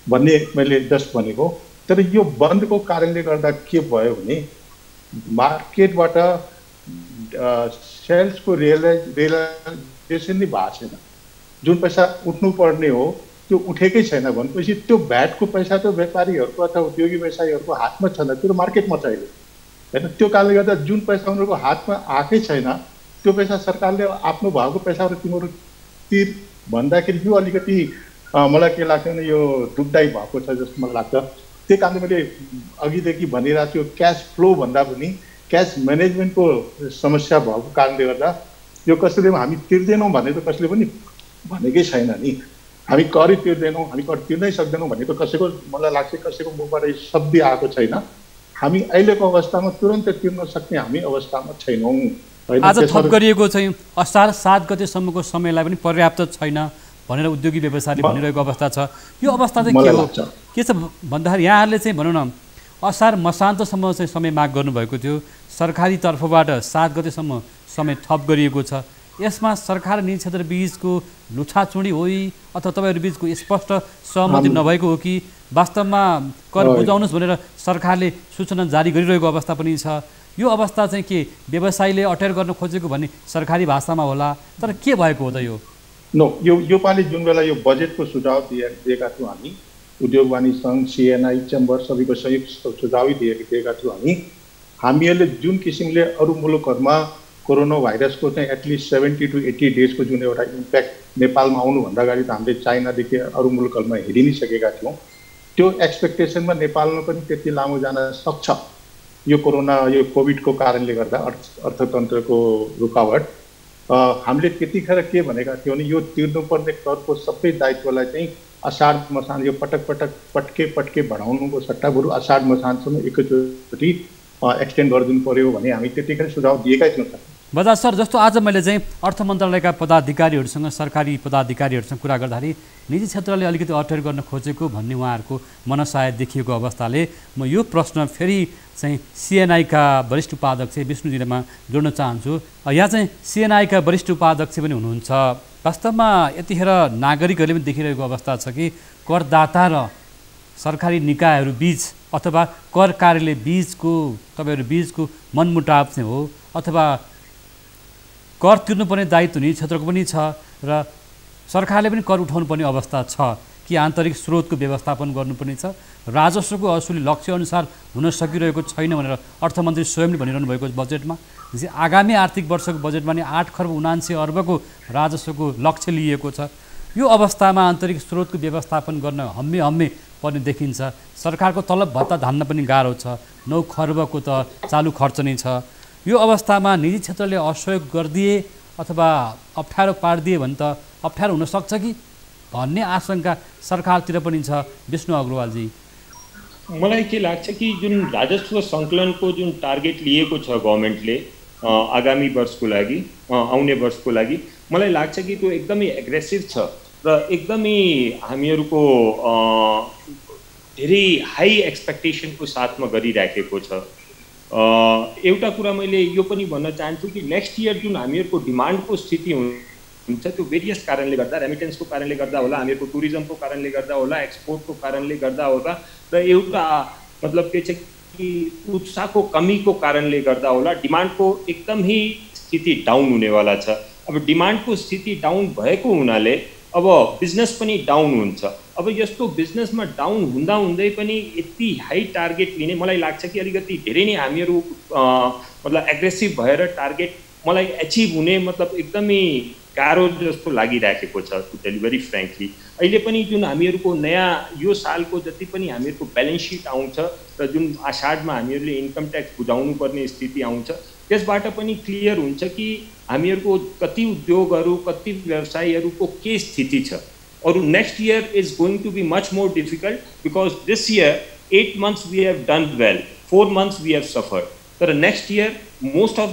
भन्ने मैले जस्ट भनेको। तर यो बन्दको कारणले गर्दा के भयो भने मार्केटबाट सेल्सको रियलाइजेसन नै भएको छैन। जुन पैसा उठ्नुपर्ने हो त्यो उठेकै छैन भनेपछि त्यो भ्याटको पैसा त व्यापारीहरूको अथवा उद्योगी व्यवसायीहरूको हातमा छैन, त्यो मार्केटमा छ अहिले होइन। त्यो कारणले गर्दा जुन पैसा उनीहरूको हातमा आएकै छैन त्यो पैसा सरकारले आफ्नो भएको पैसाहरू तिमीहरू तिर भन्दाखेरि यो अलिकति मलाई के लाग्छ भने यो दुःखदायी भएको छ जस्तो मलाई लाग्छ। त्यही कारणले मैले अघिदेखि भनिरहेको छु क्यास फ्लो भन्दा पनि क्यास म्यानेजमेन्टको समस्या भएको कारणले गर्दा यो कसैले हामी तिर्दैनौँ भने त कसैले पनि भनेकै छैन नि। हामी करै तिर्दैनौँ, हामी कर तिर्नै सक्दैनौँ भने त कसैको मलाई लाग्छ कसैको मुखबाट शब्द आएको छैन। हामी अहिलेको अवस्थामा तुरन्त तिर्न सक्ने हामी अवस्थामा छैनौँ। आज थप गरिएको चाहिँ असार 7 गतेसम्मको समयलाई पनि पर्याप्त छैन भनेर उद्योगी व्यवसायले भनिरहेको अवस्था छ। यो अवस्था चाहिँ के हो के छ भन्दाखेरि यहाँहरूले चाहिँ भनौँ न असार मसान्तसम्म चाहिँ समय माग गर्नुभएको थियो, सरकारी तर्फबाट 7 गतेसम्म समय थप गरिएको छ। यसमा सरकार निजी क्षेत्र बीचको लुछाचुँडी हो अथवा तपाईँहरू बीचको स्पष्ट सहमति नभएको हो कि वास्तवमा कर बुझाउनुहोस् भनेर सरकारले सूचना जारी गरिरहेको अवस्था पनि छ? यो अवस्था चाहिँ के व्यवसायीले अटेर गर्न खोजेको भन्ने सरकारी भाषामा होला, तर के भएको हो त यो? नो, यो पालि जुन बेला यो बजेटको सुझाव दिएका थियौँ हामी, उद्योग वाणिज्य सङ्घ, सिएनआई, चेम्बर सबैको संयुक्त सुझावै दिएका थियौँ हामीहरूले जुन किसिमले अरू मुलुकहरूमा कोरोना भाइरसको चाहिँ एटलिस्ट 70 to 80 डेजको जुन एउटा इम्प्याक्ट नेपालमा आउनुभन्दा अगाडि त हामीले चाइनादेखि अरू मुलुकहरूमा हेरि नै सकेका थियौँ। त्यो एक्सपेक्टेसनमा नेपालमा पनि त्यति लामो जान सक्छ यो कोरोना यो कोभिडको कारणले गर्दा अर्थतन्त्रको रुकावट। हामीले त्यतिखेर के भनेका थियौँ भने यो तिर्नुपर्ने करको सबै दायित्वलाई चाहिँ असाढ मसान यो पटके बढाउनुको सट्टा बरु असाढ मसानसम्म एकैचोटि एक्सटेन्ड गरिदिनु पर्यो भने हामी त्यतिखेर सुझाव दिएकै थियौँ सर। बजाज सर, जस्तो आज मैले चाहिँ अर्थ मन्त्रालयका पदाधिकारीहरूसँग सरकारी पदाधिकारीहरूसँग कुरा गर्दाखेरि निजी क्षेत्रले अलिकति अटेर गर्न खोजेको भन्ने उहाँहरूको मनसाय देखिएको अवस्थाले म यो प्रश्न फेरि चाहिँ सिएनआईका वरिष्ठ उपाध्यक्ष विष्णुजीमा जोड्न चाहन्छु। यहाँ चाहिँ सिएनआईका वरिष्ठ उपाध्यक्ष पनि हुनुहुन्छ। वास्तवमा यतिखेर नागरिकहरूले पनि देखिरहेको अवस्था छ कि करदाता र सरकारी निकायहरू बीच अथवा कर कार्यालय बीचको तपाईँहरू बीचको मनमुटाव चाहिँ हो अथवा कर तिर्नुपर्ने दायित्व निजी क्षेत्रको पनि छ र सरकारले पनि कर उठाउनुपर्ने अवस्था छ कि आन्तरिक स्रोतको व्यवस्थापन गर्नुपर्ने छ। राजस्वको असुली लक्ष्यअनुसार हुन सकिरहेको छैन भनेर अर्थमन्त्री स्वयंले भनिरहनु भएको बजेटमा। आगामी आर्थिक वर्षको बजेटमा नि 8 खर्ब 79 अर्बको राजस्वको लक्ष्य लिएको छ। यो अवस्थामा आन्तरिक स्रोतको व्यवस्थापन गर्न हम्मे पर्ने देखिन्छ। सरकारको तलब भत्ता धान्न पनि गाह्रो छ। 9 खर्बको त चालु खर्च नै छ। यो अवस्थामा निजी क्षेत्रले असहयोग गरिदिए अथवा अप्ठ्यारो पारिदिए भने त अप्ठ्यारो हुनसक्छ कि भन्ने आशंका सरकारतिर पनि छ। विष्णु अग्रवालजी, मलाई के लाग्छ कि जुन राजस्व सङ्कलनको जुन टार्गेट लिएको छ गभर्मेन्टले आगामी वर्षको लागि आउने वर्षको लागि, मलाई लाग्छ कि त्यो एकदमै एग्रेसिभ छ र एकदमै हामीहरूको धेरै हाई एक्सपेक्टेसनको साथमा गरिराखेको छ। एउटा कुरा मैले यो पनि भन्न चाहन्छु कि नेक्स्ट इयर जुन हामीहरूको डिमान्डको स्थिति हुन्छ त्यो वेरियस कारणले गर्दा, रेमिटेन्सको कारणले गर्दा होला, हामीहरूको टुरिज्मको कारणले गर्दा होला, एक्सपोर्टको कारणले गर्दा होला र एउटा मतलब के छ कि उत्साहको कमीको कारणले गर्दा होला डिमान्डको एकदमै स्थिति डाउन हुनेवाला छ। अब डिमान्डको स्थिति डाउन भएको हुनाले अब बिजनेस पनि डाउन हुन्छ। अब यस्तो बिजनेसमा डाउन हुँदा हुँदै पनि यति हाई टार्गेट लिने मलाई लाग्छ कि अलिकति धेरै नै हामीहरू मतलब एग्रेसिभ भएर टार्गेट मलाई एचिभ हुने मतलब एकदमै गाह्रो जस्तो लागिराखेको छ टु टेल भेरी फ्रेङ्कली। अहिले पनि जुन हामीहरूको नयाँ यो सालको जति पनि हामीहरूको ब्यालेन्स सिट आउँछ र जुन आषाढमा हामीहरूले इन्कम ट्याक्स बुझाउनु पर्ने स्थिति आउँछ त्यसबाट पनि क्लियर हुन्छ कि हामीहरूको कति उद्योगहरू कति व्यवसायीहरूको के स्थिति छ। और next year is going to be much more difficult because this year 8 months we have done well, 4 months we have suffered. तर next year most of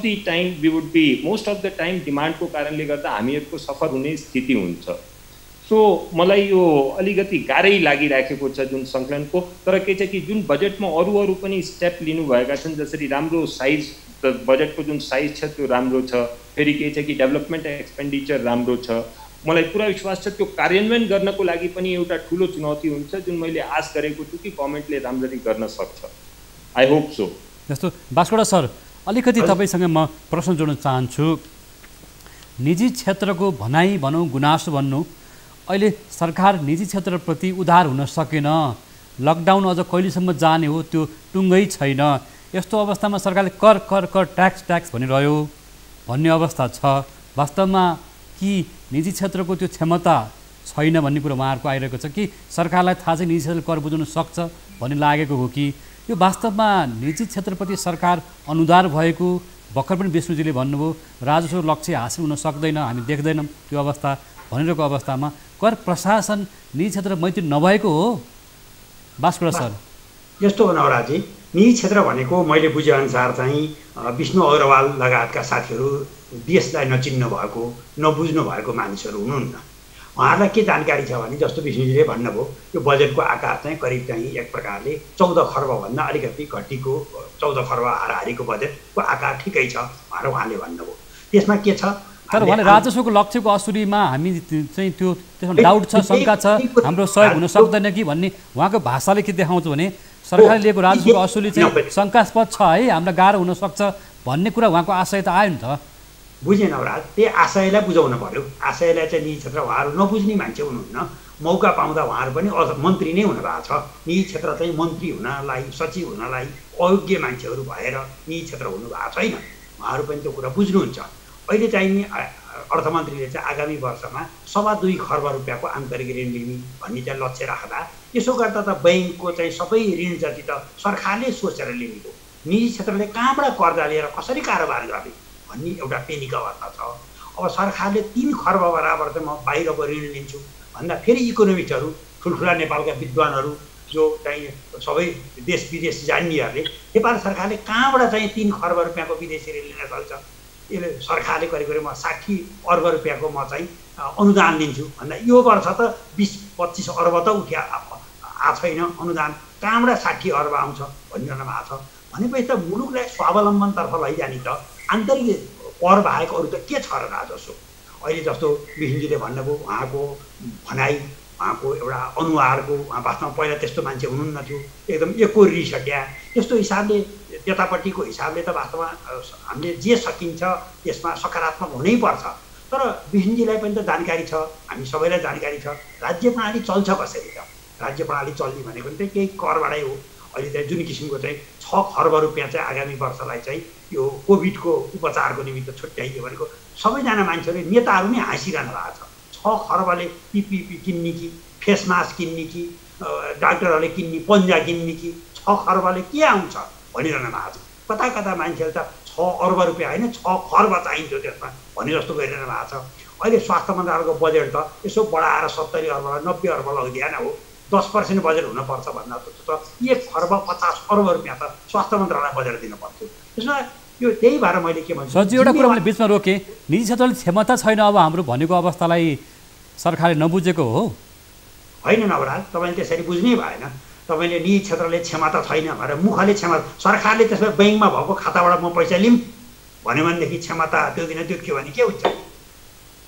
the time डिमान्डको कारणले गर्दा हामीहरूको सफर हुने स्थिति हुन्छ। सो मलाई यो अलिकति गाह्रै लागिराखेको छ जुन सङ्कलनको। तर के छ कि जुन बजेटमा अरू पनि स्टेप लिनुभएका छन्, जसरी राम्रो साइज बजेटको जुन साइज छ त्यो राम्रो छ। फेरि के छ कि डेभलपमेन्ट एक्सपेन्डिचर राम्रो छ। मलाई पुरा विश्वास छ त्यो कार्यान्वयन गर्नको लागि पनि एउटा ठुलो चुनौती हुन्छ जुन मैले आश गरेको छु कि गभर्मेन्टले राम्ररी गर्न सक्छ। I hope so. जस्तो बास्कोटा सर, अलिकति तपाईँसँग म प्रश्न जोड्न चाहन्छु। निजी क्षेत्रको भनाइ भनौँ, गुनासो भन्नु, अहिले सरकार निजी क्षेत्रप्रति उदार हुन सकेन। लकडाउन अझ कहिलेसम्म जाने हो त्यो टुङ्गै छैन। यस्तो अवस्थामा सरकारले कर कर कर ट्याक्स भनिरह्यो भन्ने अवस्था छ। वास्तवमा कि निजी क्षेत्रको त्यो क्षमता छैन भन्ने कुरो उहाँहरूको आइरहेको छ कि सरकारलाई थाहा चाहिँ निजी क्षेत्रले कर बुझाउन सक्छ भन्ने लागेको हो कि यो वास्तवमा निजी क्षेत्रप्रति सरकार अनुदार भएको? भर्खर पनि विष्णुजीले भन्नुभयो राजस्व लक्ष्य हासिल हुन सक्दैन, हामी देख्दैनौँ त्यो अवस्था भनिरहेको अवस्थामा कर प्रशासन निजी क्षेत्र मैत्री नभएको हो। बास्कोटा सर, यस्तो हो नवराजी, निजी क्षेत्र भनेको मैले बुझेअनुसार चाहिँ विष्णु अग्रवाल लगायतका साथीहरू देशलाई नचिन्नु भएको नबुझ्नु भएको मानिसहरू हुनुहुन्न। उहाँहरूलाई के जानकारी छ भने जस्तो विष्णुजीले भन्नुभयो यो बजेटको आकार चाहिँ करिब चाहिँ एक प्रकारले 14 खर्बभन्दा अलिकति घटीको 14 खर्ब हाराहारीको बजेटको आकार ठिकै छ भनेर उहाँले भन्नुभयो। त्यसमा के छ तर उहाँले राजस्वको लक्ष्यको असुरीमा हामी चाहिँ त्यो त्यसमा डाउट छ, शङ्का छ, हाम्रो सहयोग हुन सक्दैन कि भन्ने उहाँको भाषाले के देखाउँछ भने सरकारले लिएको राजस्वको असुली चाहिँ शङ्कास्पद छ है, हामीलाई गाह्रो हुनसक्छ भन्ने कुरा उहाँको आशय त आयो नि त। बुझेन राज, त्यही आशयलाई बुझाउनु पर्यो। आशयलाई चाहिँ निजी क्षेत्र उहाँहरू नबुझ्ने मान्छे हुनुहुन्न। मौका पाउँदा उहाँहरू पनि मन्त्री नै हुनुभएको छ। निजी क्षेत्र चाहिँ मन्त्री हुनलाई, सचिव हुनलाई अयोग्य मान्छेहरू भएर निजी क्षेत्र हुनुभएको छैन। उहाँहरू पनि त्यो कुरा बुझ्नुहुन्छ। अहिले चाहिँ नि अर्थमन्त्रीले चाहिँ आगामी वर्षमा 2.25 खर्ब रुपियाँको आन्तरिक ऋण लिने भन्ने चाहिँ लक्ष्य राख्दा यसो गर्दा त बैङ्कको चाहिँ सबै ऋण जति त सरकारले सोचेर लिने हो, निजी क्षेत्रले कहाँबाट कर्जा लिएर कसरी कारोबार गर्ने भन्ने एउटा पेनिक अवस्था छ। अब सरकारले 3 खर्ब बराबर चाहिँ म बाहिरको ऋण लिन्छु भन्दा फेरि इकोनोमिस्टहरू ठुल्ठुला नेपालका विद्वानहरू जो चाहिँ सबै देश विदेश जान्नेहरूले नेपाल सरकारले कहाँबाट चाहिँ 3 खर्ब रुपियाँको विदेशी ऋण लिन सक्छ, यसले सरकारले करिब म 60 अर्ब रुपियाँको म चाहिँ अनुदान दिन्छु भन्दा यो वर्ष त 20-25 अर्ब त उठ्या छैन, अनुदान कहाँबाट 60 अर्ब आउँछ भनिरहनु भएको छ। भनेपछि त मुलुकलाई स्वावलम्बनतर्फ लैजाने त आन्तरिक कर बाहेक अरू त के छ र राजस्व। अहिले जस्तो विष्णुजीले भन्नुभयो उहाँको भनाइ, उहाँको एउटा अनुहारको, उहाँ वास्तवमा पहिला त्यस्तो मान्छे हुनुहुन्न थियो, एकदम एकोरिसक्या, त्यस्तो हिसाबले त्यतापट्टिको हिसाबले त वास्तवमा हामीले जे सकिन्छ त्यसमा सकारात्मक हुनैपर्छ। तर विष्णुजीलाई पनि त जानकारी छ, हामी सबैलाई जानकारी छ राज्य प्रणाली चल्छ कसरी त। राज्य प्रणाली चल्ने भनेको चाहिँ केही करबाटै हो। अहिले चाहिँ जुन किसिमको चाहिँ 6 खर्ब रुपियाँ चाहिँ आगामी वर्षलाई चाहिँ यो कोभिडको उपचारको निमित्त छुट्याइयो भनेको सबैजना मान्छेहरूले नेताहरू नै हाँसिरहनु भएको छ। 6 खर्बले पिपिपी किन्ने कि फेस मास्क किन्ने कि डाक्टरहरूले किन्ने पन्जा किन्ने कि 6 खर्बले के आउँछ भनिरहनु भएको छ। कता कता मान्छेले त 6 अर्ब रुपियाँ होइन 6 खर्ब चाहिन्छ त्यसमा भने जस्तो गरिरहनु भएको छ। अहिले स्वास्थ्य मन्त्रालयको बजेट त यसो बढाएर 70 अर्ब 90 अर्ब लगिदिएन हो, 10% बजेट हुनुपर्छ भन्दा त 1 खर्ब 50 अर्ब रुपियाँ त स्वास्थ्य मन्त्रालय बजेट दिनुपर्थ्यो। त्यसमा यो त्यही भएर मैले के भन्छु सरजी एउटा कुरा मैले बिचमा रोकेँ, निजी क्षेत्रले क्षमता छैन अब हाम्रो भनेको अवस्थालाई सरकारले नबुझेको हो होइन नवराज, तपाईँले त्यसरी बुझ्नै भएन। तपाईँले निजी क्षेत्रले क्षमता छैन भनेर मुखले क्षमता, सरकारले त्यसमा बैङ्कमा भएको खाताबाट म पैसा लिऊँ भन्यो भनेदेखि क्षमता त्यो दिन त्यो के भने के हुन्छ?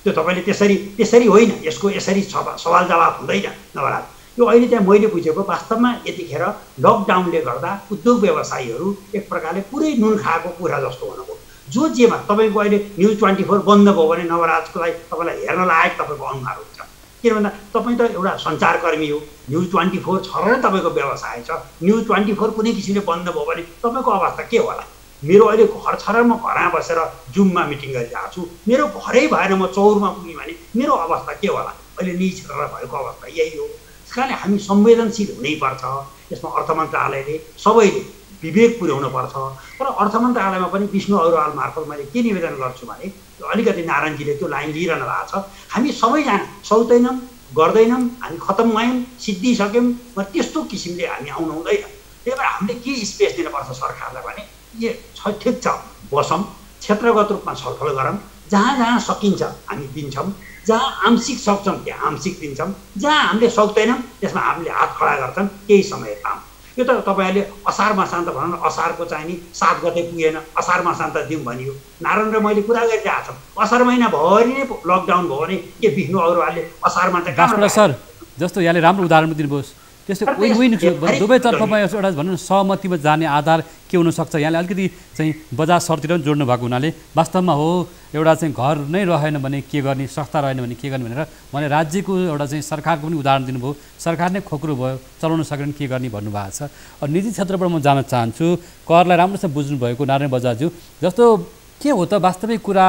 त्यो तपाईँले त्यसरी होइन, यसको यसरी सवाल जवाब हुँदैन नवराज। यो अहिले चाहिँ मैले बुझेको वास्तवमा यतिखेर लकडाउनले गर्दा उद्योग व्यवसायीहरू एक प्रकारले पुरै नुन खाएको कुरा जस्तो हुनुभयो। जो जेमा तपाईँको अहिले न्युज 24 बन्द भयो भने नवराजको लागि तपाईँलाई हेर्न लायक तपाईँको अनुहार हुन्छ। किन भन्दा तपाईँ त एउटा सञ्चारकर्मी हो, न्युज 24 छ र तपाईँको व्यवसाय छ, न्युज 24 कुनै किसिमले बन्द भयो भने तपाईँको अवस्था के होला? मेरो अहिले घर छ र म घरमा बसेर जुममा मिटिङ गरिरहेको छु, मेरो घरै भएर म चौरमा पुगेँ भने मेरो अवस्था के होला? अहिले निजी क्षेत्रमा भएको अवस्था यही हो। त्यसकारणले हामी संवेदनशील हुनैपर्छ। यसमा अर्थ मन्त्रालयले सबैले विवेक पुर्याउनुपर्छ। तर अर्थ मन्त्रालयमा पनि विष्णु अग्रवाल मार्फत मैले के निवेदन गर्छु भने अलिकति नारायणजीले त्यो लाइन लिइरहनु भएको छ, हामी सबैजना सक्दैनौँ गर्दैनौँ, हामी खतम भयौँ सिद्धिसक्यौँ त्यस्तो किसिमले हामी आउनु हुँदैन। त्यही भएर हामीले के स्पेस दिनुपर्छ सरकारलाई भने यो ठिक छ बसौँ, क्षेत्रगत रूपमा छलफल गरौँ, जहाँ जहाँ सकिन्छ हामी दिन्छौँ, जहाँ आंशिक सक्छौँ त्यहाँ आंशिक दिन्छौँ, जहाँ हामीले सक्दैनौँ त्यसमा हामीले हात खडा गर्छौँ केही समय पाऊँ। यो त तपाईँहरूले असार मसान्त भनौँ न, असारको चाहिँ नि 7 गते पुगेन असार मसान्त दिउँ भनियो, नारायण र मैले कुरा गरिरहेको छौँ। असार महिनाभरि नै लकडाउन भयो भने के विष्णु अग्रवालले असारमा चाहिँ सर जस्तो यहाँले राम्रो उदाहरण दिनुभयोस्, त्यस्तो विन विन दुवैतर्फमा एउटा भनौँ न सहमतिमा जाने आधार के हुनसक्छ? यहाँले अलिकति चाहिँ बजार सरतिर पनि जोड्नु भएको हुनाले वास्तवमा हो एउटा चाहिँ घर नै रहेन भने के गर्ने, सस्ता रहेन भने के गर्ने भनेर मैले राज्यको एउटा चाहिँ सरकारको पनि उदाहरण दिनुभयो, सरकार नै खोक्रो भयो चलाउन सकेन के गर्ने भन्नुभएको छ। निजी क्षेत्रबाट म जान चाहन्छु, करलाई राम्रोसँग बुझ्नुभएको नारायण बजाजु, जस्तो के हो त वास्तविक कुरा?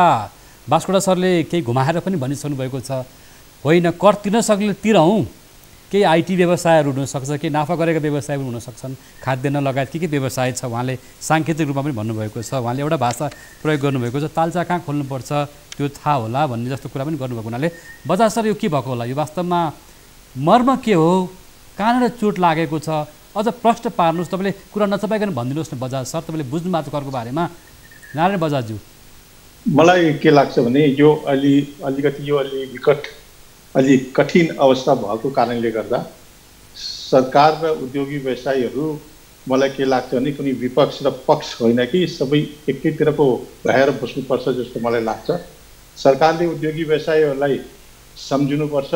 बास्कोटा सरले केही घुमाएर पनि भनिसक्नु भएको छ, होइन कर तिर्न सक्ने तिरौँ, केही आइटी व्यवसायहरू हुनसक्छ, केही नाफा गरेका व्यवसायहरू हुनसक्छन्, खाद्यान्न लगायत के व्यवसाय छ उहाँले साङ्केतिक रूपमा पनि भन्नुभएको छ। उहाँले एउटा भाषा प्रयोग गर्नुभएको छ, तालचा कहाँ खोल्नुपर्छ त्यो थाहा होला भन्ने जस्तो कुरा पनि गर्नुभएको हुनाले बजाज सर यो के भएको होला? यो वास्तवमा मर्म के हो, कहाँनिर चोट लागेको छ? अझ प्रश्न पार्नुहोस्, तपाईँले कुरा नचपाइकन भनिदिनुहोस् न बजाज सर, तपाईँले बुझ्नु भएको करको बारेमा। नारायण बजाजज्यू, मलाई के लाग्छ भने यो अलिकति यो अलि कठिन अवस्था भएको कारणले गर्दा सरकार र उद्योगी व्यवसायीहरू मलाई के लाग्छ भने कुनै विपक्ष र पक्ष होइन कि सबै एकैतिरको भएर बस्नुपर्छ जस्तो मलाई लाग्छ। सरकारले उद्योगी व्यवसायीहरूलाई सम्झिनुपर्छ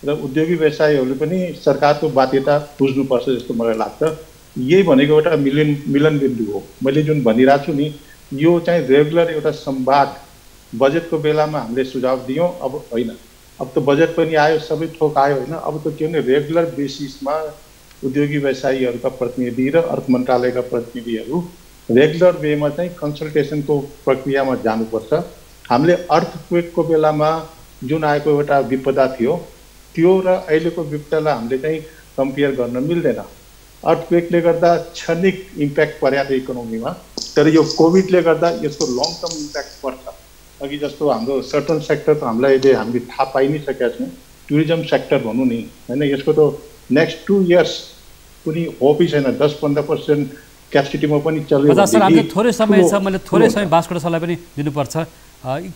र उद्योगी व्यवसायीहरूले पनि सरकारको बाध्यता बुझ्नुपर्छ जस्तो मलाई लाग्छ। यही भनेको एउटा मिलन बिन्दु हो। मैले जुन भनिरहेको छु नि, यो चाहिँ रेगुलर एउटा संवाद बजेटको बेलामा हामीले सुझाव दियौँ, अब होइन, अब त बजेट पनि आयो, सबै थोक आयो होइन, अब त के भने रेगुलर बेसिसमा उद्योगी व्यवसायीहरूका प्रतिनिधि र अर्थ मन्त्रालयका प्रतिनिधिहरू रेगुलर वेमा चाहिँ कन्सल्टेसनको प्रक्रियामा जानुपर्छ। हामीले अर्थक्वेकको बेलामा जुन आएको एउटा विपदा थियो त्यो र अहिलेको विपदालाई हामीले चाहिँ कम्पेयर गर्न मिल्दैन। अर्थक्वेकले गर्दा क्षणिक इम्प्याक्ट पर्यो इकोनोमीमा, तर यो कोभिडले गर्दा यसको लङ टर्म इम्प्याक्ट पर्छ। अघि जस्तो हाम्रो सर्टन सेक्टर त हामीलाई अहिले हामीले थाहा पाइ नै सकेका छौँ, टुरिज्म सेक्टर भनौँ नि होइन, यसको त नेक्स्ट 2 इयर्स कुनै होपै छैन। 10-15% क्यापेसिटीमा पनि चल्यो। सर हामीले थोरै समय छ, मैले थोरै समय बास्कोटा सरलाई पनि दिनुपर्छ।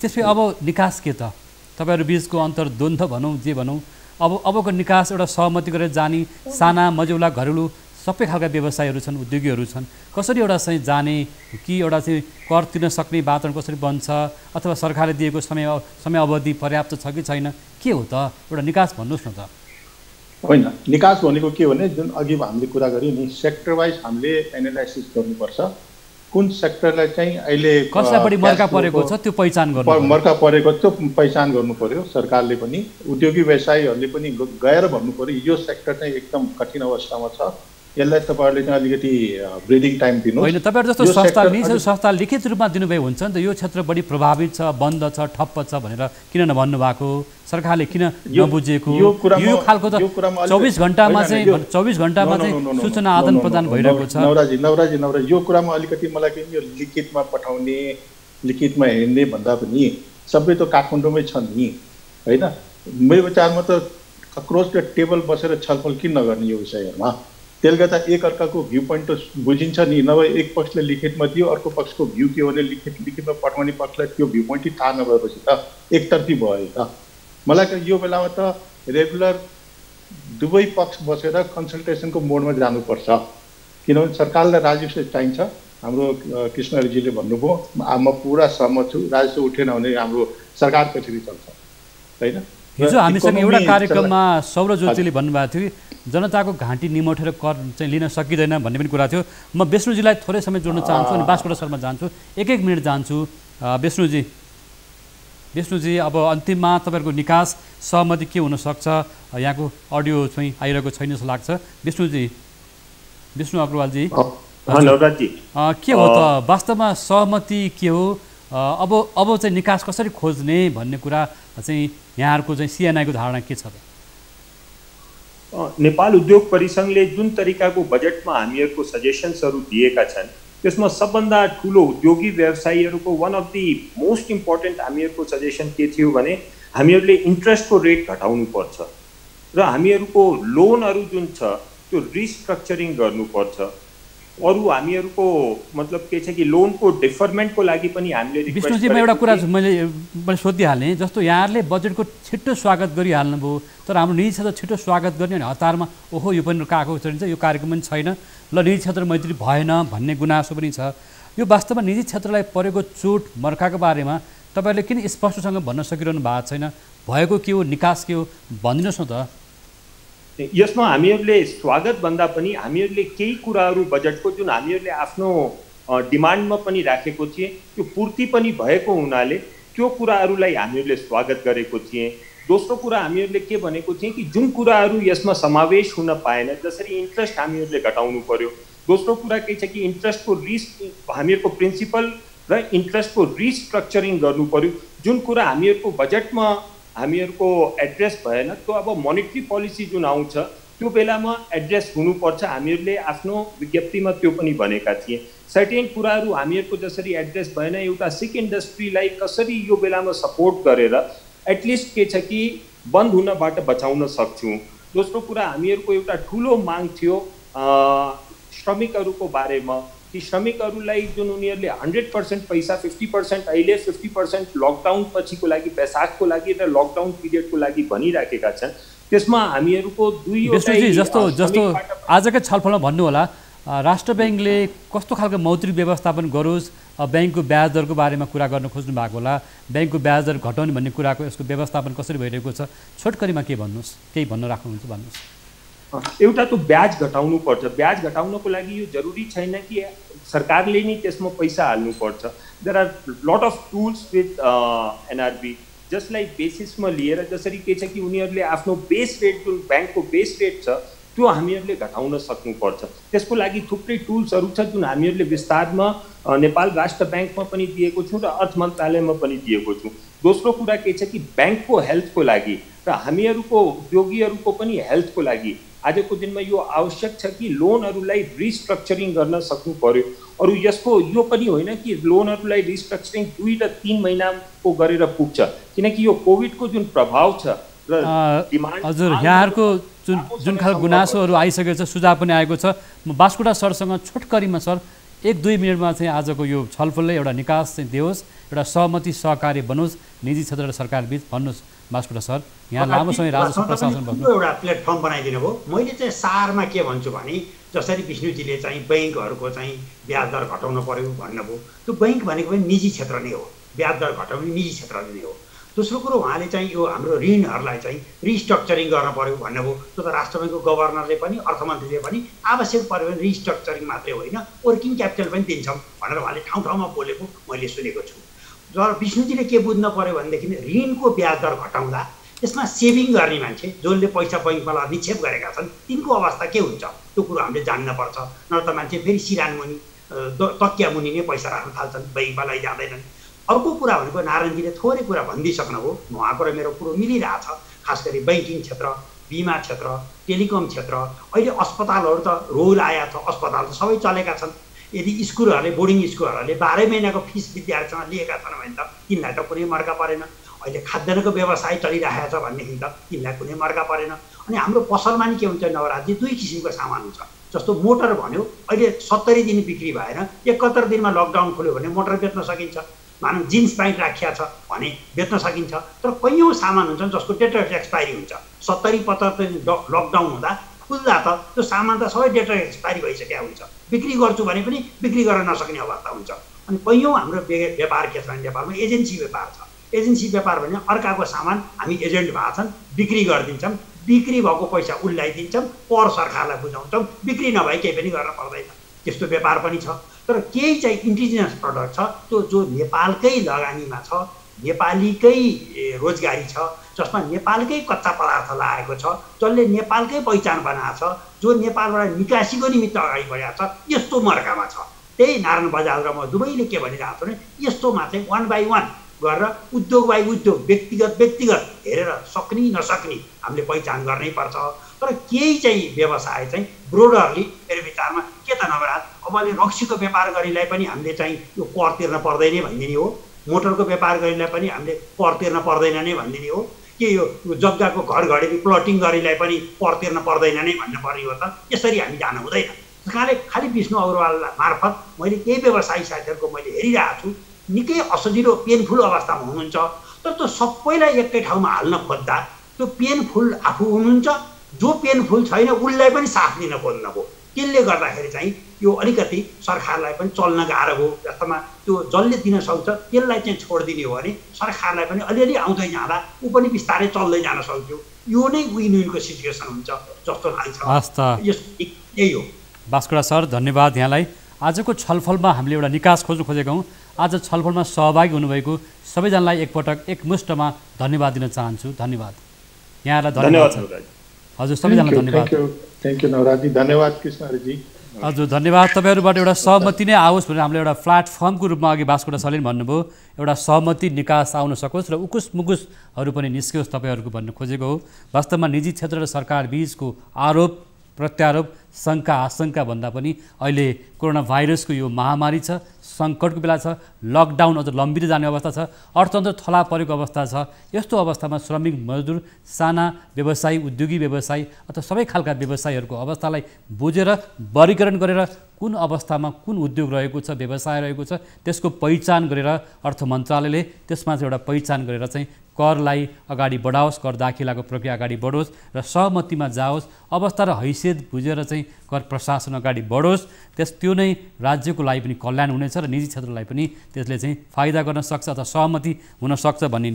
त्यसपछि अब निकास के त? तपाईँहरू बिचको अन्तर्द्वन्द्व भनौँ जे भनौँ, अबको निकास एउटा सहमति गरेर जाने, साना मझौला घरेलु सबै खालका व्यवसायहरू छन्, उद्योगीहरू छन्, कसरी एउटा चाहिँ जाने कि एउटा चाहिँ कर तिर्न सक्ने वातावरण कसरी बन्छ, अथवा सरकारले दिएको समय अवधि पर्याप्त छ कि छैन, के हो त? एउटा निकास भन्नुहोस् न त। होइन, निकास भनेको के भने जुन अघि हामीले कुरा गऱ्यौँ नि, सेक्टर वाइज हामीले एनालाइसिस गर्नुपर्छ। कुन सेक्टरलाई चाहिँ अहिले कसलाई बढी मर्का परेको छ त्यो पहिचान गर्नु, मर्का परेको त्यो पहिचान गर्नु पर्यो। सरकारले पनि उद्योगी व्यवसायीहरूले पनि गएर भन्नु पर्यो यो सेक्टर चाहिँ एकदम कठिन अवस्थामा छ, यसलाई तपाईँहरूले चाहिँ अलिकति ब्रिदिङ टाइम दिनु। होइन, तपाईँहरू जस्तो संस्था लिखित रूपमा दिनुभयो हुन्छ नि त, यो क्षेत्र बढी प्रभावित छ, बन्द छ, ठप्प छ भनेर किन नभन्नु भएको? सरकारले किन नबुझेको? यो खालको त 24 घण्टामा चाहिँ सूचना आदान प्रदान भइरहेको छ। नवराजी यो कुरामा अलिकति मलाई के यो लिखितमा पठाउने, लिखितमा हेर्ने भन्दा पनि सबै त काठमाडौँमै छ नि होइन। मेरो विचारमा त अक्रोस द टेबल बसेर छलफल किन नगर्ने यो विषयहरूमा? त्यसले गर्दा एक अर्काको भ्यू पोइन्ट त बुझिन्छ नि, नभए एक पक्षले लिखितमा दियो अर्को पक्षको भ्यू के हो भने लिखितमा पठाउने पक्षलाई त्यो भ्यू पोइन्ट थाहा नभएपछि त एकतर्फी भयो त। मलाई त यो बेलामा त रेगुलर दुवै पक्ष बसेर कन्सल्टेसनको मोडमा जानुपर्छ, किनभने सरकारलाई राजस्व चाहिन्छ। हाम्रो कृष्णजीले भन्नुभयो, म पुरा सहमत छु, राजस्व उठेन भने हाम्रो सरकार कसरी चल्छ होइन। हिजो हामीसँग एउटा कार्यक्रममा सौर ज्योतिले भन्नुभएको थियो जनताको घाँटी निमोठेर कर चाहिँ लिन सकिँदैन भन्ने पनि कुरा थियो। म विष्णुजीलाई थोरै समय जोड्न चाहन्छु अनि बास्कोटा सरमा जान्छु, 1 मिनट जान्छु। विष्णुजी अब अन्तिममा तपाईँहरूको निकास सहमति के हुनसक्छ? यहाँको अडियो चाहिँ आइरहेको छैन जस्तो लाग्छ। विष्णु अग्रवालजी, के हो त वास्तवमा सहमति के हो? अब चाहिँ निकास कसरी खोज्ने भन्ने कुरा चाहिँ यहाँहरूको चाहिँ सिएनआईको धारणा के छ त? नेपाल उद्योग परिसङ्घले जुन तरिकाको बजेटमा हामीहरूको सजेसन्सहरू दिएका छन् त्यसमा सबभन्दा ठुलो उद्योगी व्यवसायीहरूको one of the most important हामीहरूको सजेसन के थियो भने हामीहरूले इन्ट्रेस्टको रेट घटाउनु पर्छ र हामीहरूको लोनहरू जुन छ त्यो रिस्ट्रक्चरिङ गर्नुपर्छ। अरू हामीहरूको मतलब के छ कि लोनको डिफरमेन्टको लागि पनि हामीले विष्णुजी एउटा कुरा मैले सोधिहालेँ, जस्तो यहाँहरूले बजेटको छिट्टो स्वागत गरिहाल्नुभयो, तर हाम्रो निजी क्षेत्र छिट्टो स्वागत गर्ने भने हतारमा ओहो यो पनि काको चलिन्छ, यो कार्यक्रम पनि छैन, ल निजी क्षेत्र मैत्री भएन भन्ने गुनासो पनि छ। यो वास्तवमा निजी क्षेत्रलाई परेको चोट मर्काको बारेमा तपाईँहरूले किन स्पष्टसँग भन्न सकिरहनु भएको छैन? भएको के हो, निकास के हो भनिदिनुहोस् न त। यसमा हामीहरूले स्वागत भन्दा पनि हामीहरूले केही कुराहरू बजेटको जुन हामीहरूले आफ्नो डिमान्डमा पनि राखेको थिए त्यो पूर्ति पनि भएको हुनाले त्यो कुराहरूलाई हामीहरूले स्वागत गरेको थिए। दोस्रो कुरा हामीहरूले के भनेको थियौँ कि जुन कुराहरू यसमा समावेश हुन पाएन, जसरी इन्ट्रेस्ट हामीहरूले घटाउनु पर्यो। दोस्रो कुरा के छ कि इन्ट्रेस्टको हामीहरूको प्रिन्सिपल र इन्ट्रेस्टको रिस्ट्रक्चरिङ गर्नु पर्यो। जुन कुरा हामीहरूको बजेटमा हामीहरूको एड्रेस भएन त्यो अब मोनिटरी पोलिसी जुन आउँछ त्यो बेलामा एड्रेस हुनुपर्छ। हामीहरूले आफ्नो विज्ञप्तिमा त्यो पनि भनेका थिए। सर्टेन कुराहरू हामीहरूको जसरी एड्रेस भएन, एउटा सिक इन्डस्ट्रीलाई कसरी यो बेलामा सपोर्ट गरेर एटलिस्ट के छ कि बन्द हुनबाट बचाउन सक्छौँ। दोस्रो कुरा हामीहरूको एउटा ठुलो माग थियो श्रमिकहरूको बारेमा कि श्रमिकहरूलाई जुन उनीहरूले 100% पैसा 50% अहिले 50% लकडाउन पछिको लागि वैशाखको लागि र लकडाउन पिरियडको लागि भनिराखेका छन्। त्यसमा हामीहरूको जस्तो आजकै छलफलमा भन्नु होला, राष्ट्र ब्याङ्कले कस्तो खालको मौद्रिक व्यवस्थापन गरोस्, ब्याङ्कको ब्याज दरको बारेमा कुरा गर्न खोज्नु भएको होला, ब्याङ्कको ब्याज दर घटाउने भन्ने कुराको यसको व्यवस्थापन कसरी भइरहेको छ, छोटकरीमा के भन्नुहोस्, केही भन्न राख्नुहुन्छ भन्नुहोस्। एउटा त ब्याज घटाउनु पर्छ। ब्याज घटाउनको लागि यो जरुरी छैन कि सरकारले नै त्यसमा पैसा हाल्नुपर्छ। There are lot of tools with NRB जसलाई बेसिसमा लिएर जसरी के छ कि उनीहरूले आफ्नो बेस रेट जुन ब्याङ्कको बेस रेट छ त्यो हामीहरूले घटाउन सक्नुपर्छ। त्यसको लागि थुप्रै टुल्सहरू छ जुन हामीहरूले विस्तारमा नेपाल राष्ट्र ब्याङ्कमा पनि दिएको छौँ र अर्थ मन्त्रालयमा पनि दिएको छौँ। दोस्रो कुरा के छ कि ब्याङ्कको हेल्थको लागि र हामीहरूको उद्योगीहरूको पनि हेल्थको लागि आजको दिनमा यो आवश्यक छ कि लोनहरूलाई रिस्ट्रक्चरिङ गर्न सक्नु पर्यो। अरू यसको यो पनि होइन कि लोनहरूलाई रिस्ट्रक्चरिङ 2 र 3 महिनाको गरेर पुग्छ, किनकि यो कोभिडको जुन प्रभाव छ र डिमान्ड। हजुर, यहाँहरूको जुन खालको गुनासोहरू आइसकेको छ, सुझाव पनि आएको छ। म बास्कोटा सरसँग छोटकरीमा सर 1-2 मिनटमा चाहिँ आजको यो छलफलले एउटा निकास चाहिँ दियोस्, एउटा सहमति सहकार्य बनोस् निजी क्षेत्र र सरकार बीच भन्नुहोस् बास्कोटा सर। यहाँ लामो समय राजस्व प्रशासन बस्नु एउटा प्लेटफर्म बनाइदिनु भयो। मैले चाहिँ सारमा के भन्छु भने जसरी विष्णुजीले चाहिँ बैंकहरूको चाहिँ ब्याज दर घटाउन पर्यो भन्नुभयो, त्यो बैंक भनेको पनि निजी क्षेत्र नै हो, ब्याज दर घटाउने निजी क्षेत्र नै हो। दोस्रो कुरो उहाँले चाहिँ यो हाम्रो ऋणहरूलाई चाहिँ रिस्ट्रक्चरिङ गर्न पर्यो भन्नुभयो, त्यो त राष्ट्र ब्याङ्कको गभर्नरले पनि अर्थमन्त्रीले पनि आवश्यक पर्यो भने रिस्ट्रक्चरिङ मात्रै होइन वर्किङ क्यापिटल पनि दिन्छौँ भनेर उहाँले ठाउँ ठाउँमा बोलेको मैले सुनेको छु। र विष्णुजीले के बुझ्न पर्यो भनेदेखि ऋणको ब्याज दर घटाउँदा यसमा सेभिङ गर्ने मान्छे जसले पैसा बैङ्कमा निक्षेप गरेका छन् तिनको अवस्था के हुन्छ त्यो कुरो हामीले जान्नपर्छ। नत्र मान्छे फेरि सिरान मुनि तकिया मुनि नै पैसा राख्न थाल्छन्, बैङ्कमा लैजाँदैनन्। अर्को कुरा भनेको नारायणजीले थोरै कुरा भनिदिइसक्नुभयो, उहाँको र मेरो कुरो मिलिरहेछ। खास गरी बैङ्किङ क्षेत्र, बिमा क्षेत्र, टेलिकम क्षेत्र, अहिले अस्पतालहरू त रोल आया छ, अस्पताल त सबै चलेका छन्। यदि स्कुलहरूले बोर्डिङ स्कुलहरूले 12 महिनाको फिस विद्यार्थीसँग लिएका छन् भने त तिनलाई त कुनै मर्का परेन। अहिले खाद्यान्नको व्यवसाय चलिरहेको छ भनेदेखि त तिनलाई कुनै मर्का परेन। अनि हाम्रो पसलमा नि के हुन्छ नवराजी 2 किसिमको सामान हुन्छ। जस्तो मोटर भन्यो अहिले 70 दिन बिक्री भएन, 71 दिनमा लकडाउन खोल्यो भने मोटर बेच्न सकिन्छ। मानव जिन्स प्यान्ट राखिया छ भने बेच्न सकिन्छ। तर कैयौँ सामान हुन्छन् जसको डेट अफ एक्सपायरी हुन्छ। 70-75 दिन लकडाउन हुँदा खुल्दा त त्यो सामान त सबै डेट अफ एक्सपायरी भइसकेको हुन्छ। बिक्री गर्छु भने पनि बिक्री गर्न नसक्ने अवस्था हुन्छ। अनि कैयौँ हाम्रो व्यापार क्षेत्र नेपालमा एजेन्सी व्यापार छ। एजेन्सी व्यापार भने अर्काको सामान हामी एजेन्ट भएको छन् बिक्री गरिदिन्छौँ, बिक्री भएको पैसा उसलाई दिन्छौँ, पर सरकारलाई बुझाउँछौँ, बिक्री नभए केही पनि गर्न पर्दैन। त्यस्तो व्यापार पनि छ। तर केही चाहिँ इन्डिजिनियस प्रडक्ट छ त्यो जो नेपालकै लगानीमा छ, नेपालीकै रोजगारी छ, जसमा नेपालकै कच्चा पदार्थ लागेको छ, जसले नेपालकै पहिचान बनाएको छ, जो नेपालबाट निकासीको निमित्त अगाडि बढेको छ, यस्तो मर्कामा छ। त्यही नारायण बजाज र म दुवैले के भनिरहेको छु भने यस्तोमा चाहिँ 1 by 1 गरेर उद्योग बाई उद्योग व्यक्तिगत हेरेर सक्ने नसक्ने हामीले पहिचान गर्नै पर्छ। तर केही चाहिँ व्यवसाय चाहिँ ब्रोडरली मेरो विचारमा के त नवराज अब अहिले रक्सीको व्यापार गरेलाई पनि हामीले चाहिँ यो कर तिर्न पर्दैन भनिदिने हो, मोटरको व्यापार गरेलाई पनि हामीले कर तिर्न पर्दैन नै भनिदिने हो, के यो जग्गाको घर घडेरी प्लटिङ गरेलाई पनि कर तिर्न पर्दैन नै भन्नु पर्ने हो त। यसरी हामी जान हुँदैन। त्यस कारणले खालि विष्णु अग्रवाल मार्फत मैले केही व्यवसायी साथीहरूको मैले हेरिरहेको छु निकै असजिलो पेनफुल अवस्थामा हुनुहुन्छ। तर त्यो सबैलाई एकै ठाउँमा हाल्न खोज्दा त्यो पेनफुल आफू हुनुहुन्छ, जो पेनफुल छैन उसलाई पनि साथ दिन खोज्नुभयो। त्यसले गर्दाखेरि चाहिँ यो अलिकति सरकारलाई पनि चल्न गाह्रो भयो। जस्तोमा त्यो जसले दिन सक्छ त्यसलाई चाहिँ छोडिदिने हो भने सरकारलाई पनि अलिअलि आउँदै जाँदा ऊ पनि बिस्तारै चल्दै जान सक्थ्यो। यो नै विन विनको सिचुएसन हुन्छ जस्तो लाग्छ। यही हो। बास्कोटा सर धन्यवाद यहाँलाई। आजको छलफलमा हामीले एउटा निकास खोज्न खोजेका हौँ। आज छलफलमा सहभागी हुनुभएको सबैजनालाई एकपटक एकमुष्टमा धन्यवाद दिन चाहन्छु। धन्यवाद यहाँलाई। धन्यवाद हजुर सबैजनालाई धन्यवाद। थ्याङ्क यू नवराजी। धन्यवाद कृष्णजी। हजुर धन्यवाद। तपाईँहरूबाट एउटा सहमति नै आओस् भनेर हामीले एउटा प्लेटफर्मको रूपमा अघि बास्कोटा सरले भन्नुभयो एउटा सहमति निकास आउन सकोस् र उकुस मुकुसहरू पनि निस्कियोस् तपाईँहरूको भन्न खोजेको हो। वास्तवमा निजी क्षेत्र र सरकार बीचको आरोप प्रत्यारोप शङ्का आशंका भन्दा पनि अहिले कोरोना भाइरसको यो महामारी छ, सङ्कटको बेला छ, लकडाउन अझ लम्बिँदै जाने अवस्था छ, अर्थतन्त्र थला परेको अवस्था छ। यस्तो अवस्थामा श्रमिक मजदुर, साना व्यवसायी, उद्योगी व्यवसायी अथवा सबै खालका व्यवसायीहरूको अवस्थालाई बुझेर वर्गीकरण गरेर कुन अवस्थामा कुन उद्योग रहेको छ, व्यवसाय रहेको छ त्यसको पहिचान गरेर अर्थ मन्त्रालयले त्यसमा चाहिँ एउटा पहिचान गरेर चाहिँ करलाई अगाडि बढाओस्, कर दाखिलाको प्रक्रिया अगाडि बढोस् र सहमतिमा जाओस्, अवस्था र हैसियत बुझेर चाहिँ कर प्रशासन अगाडि बढोस्। त्यो नै राज्यको लागि पनि कल्याण हुनेछ र निजी क्षेत्रलाई पनि त्यसले चाहिँ फाइदा गर्न सक्छ अथवा सहमति हुनसक्छ भन्ने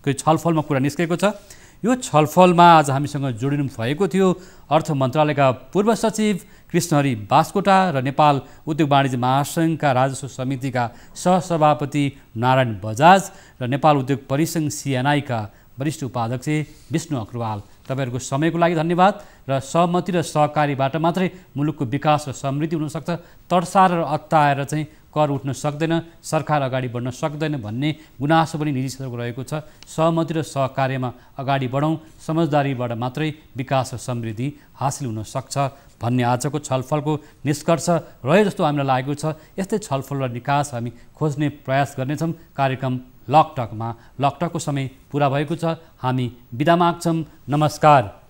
छलफलमा कुरा निस्केको छ। यो छलफलमा आज हामीसँग जोडिनु भएको थियो अर्थ मन्त्रालयका पूर्व सचिव कृष्णहरि बास्कोटा र नेपाल उद्योग वाणिज्य महासङ्घका राजस्व समितिका सहसभापति नारायण बजाज र नेपाल उद्योग परिसङ्घ CNI का वरिष्ठ उपाध्यक्ष विष्णु अग्रवाल तपाईँहरूको समयको लागि धन्यवाद। र सहमति र सहकारीबाट मात्रै मुलुकको विकास र समृद्धि हुनसक्छ। तडसार र अत्ताएर चाहिँ कर उठ्न सक्दैन, सरकार अगाडि बढ्न सक्दैन भन्ने गुनासो पनि निजी क्षेत्रको रहेको छ। सहमति र सहकार्यमा अगाडि बढौँ, समझदारीबाट मात्रै विकास र समृद्धि हासिल हुन सक्छ भन्ने आजको छलफलको निष्कर्ष रहे जस्तो हामीलाई लागेको छ। यस्तै छलफल र निकास हामी खोज्ने प्रयास गर्नेछौँ। कार्यक्रम लकटकमा लकटकको समय पुरा भएको छ। हामी बिदा माग्छौँ। नमस्कार।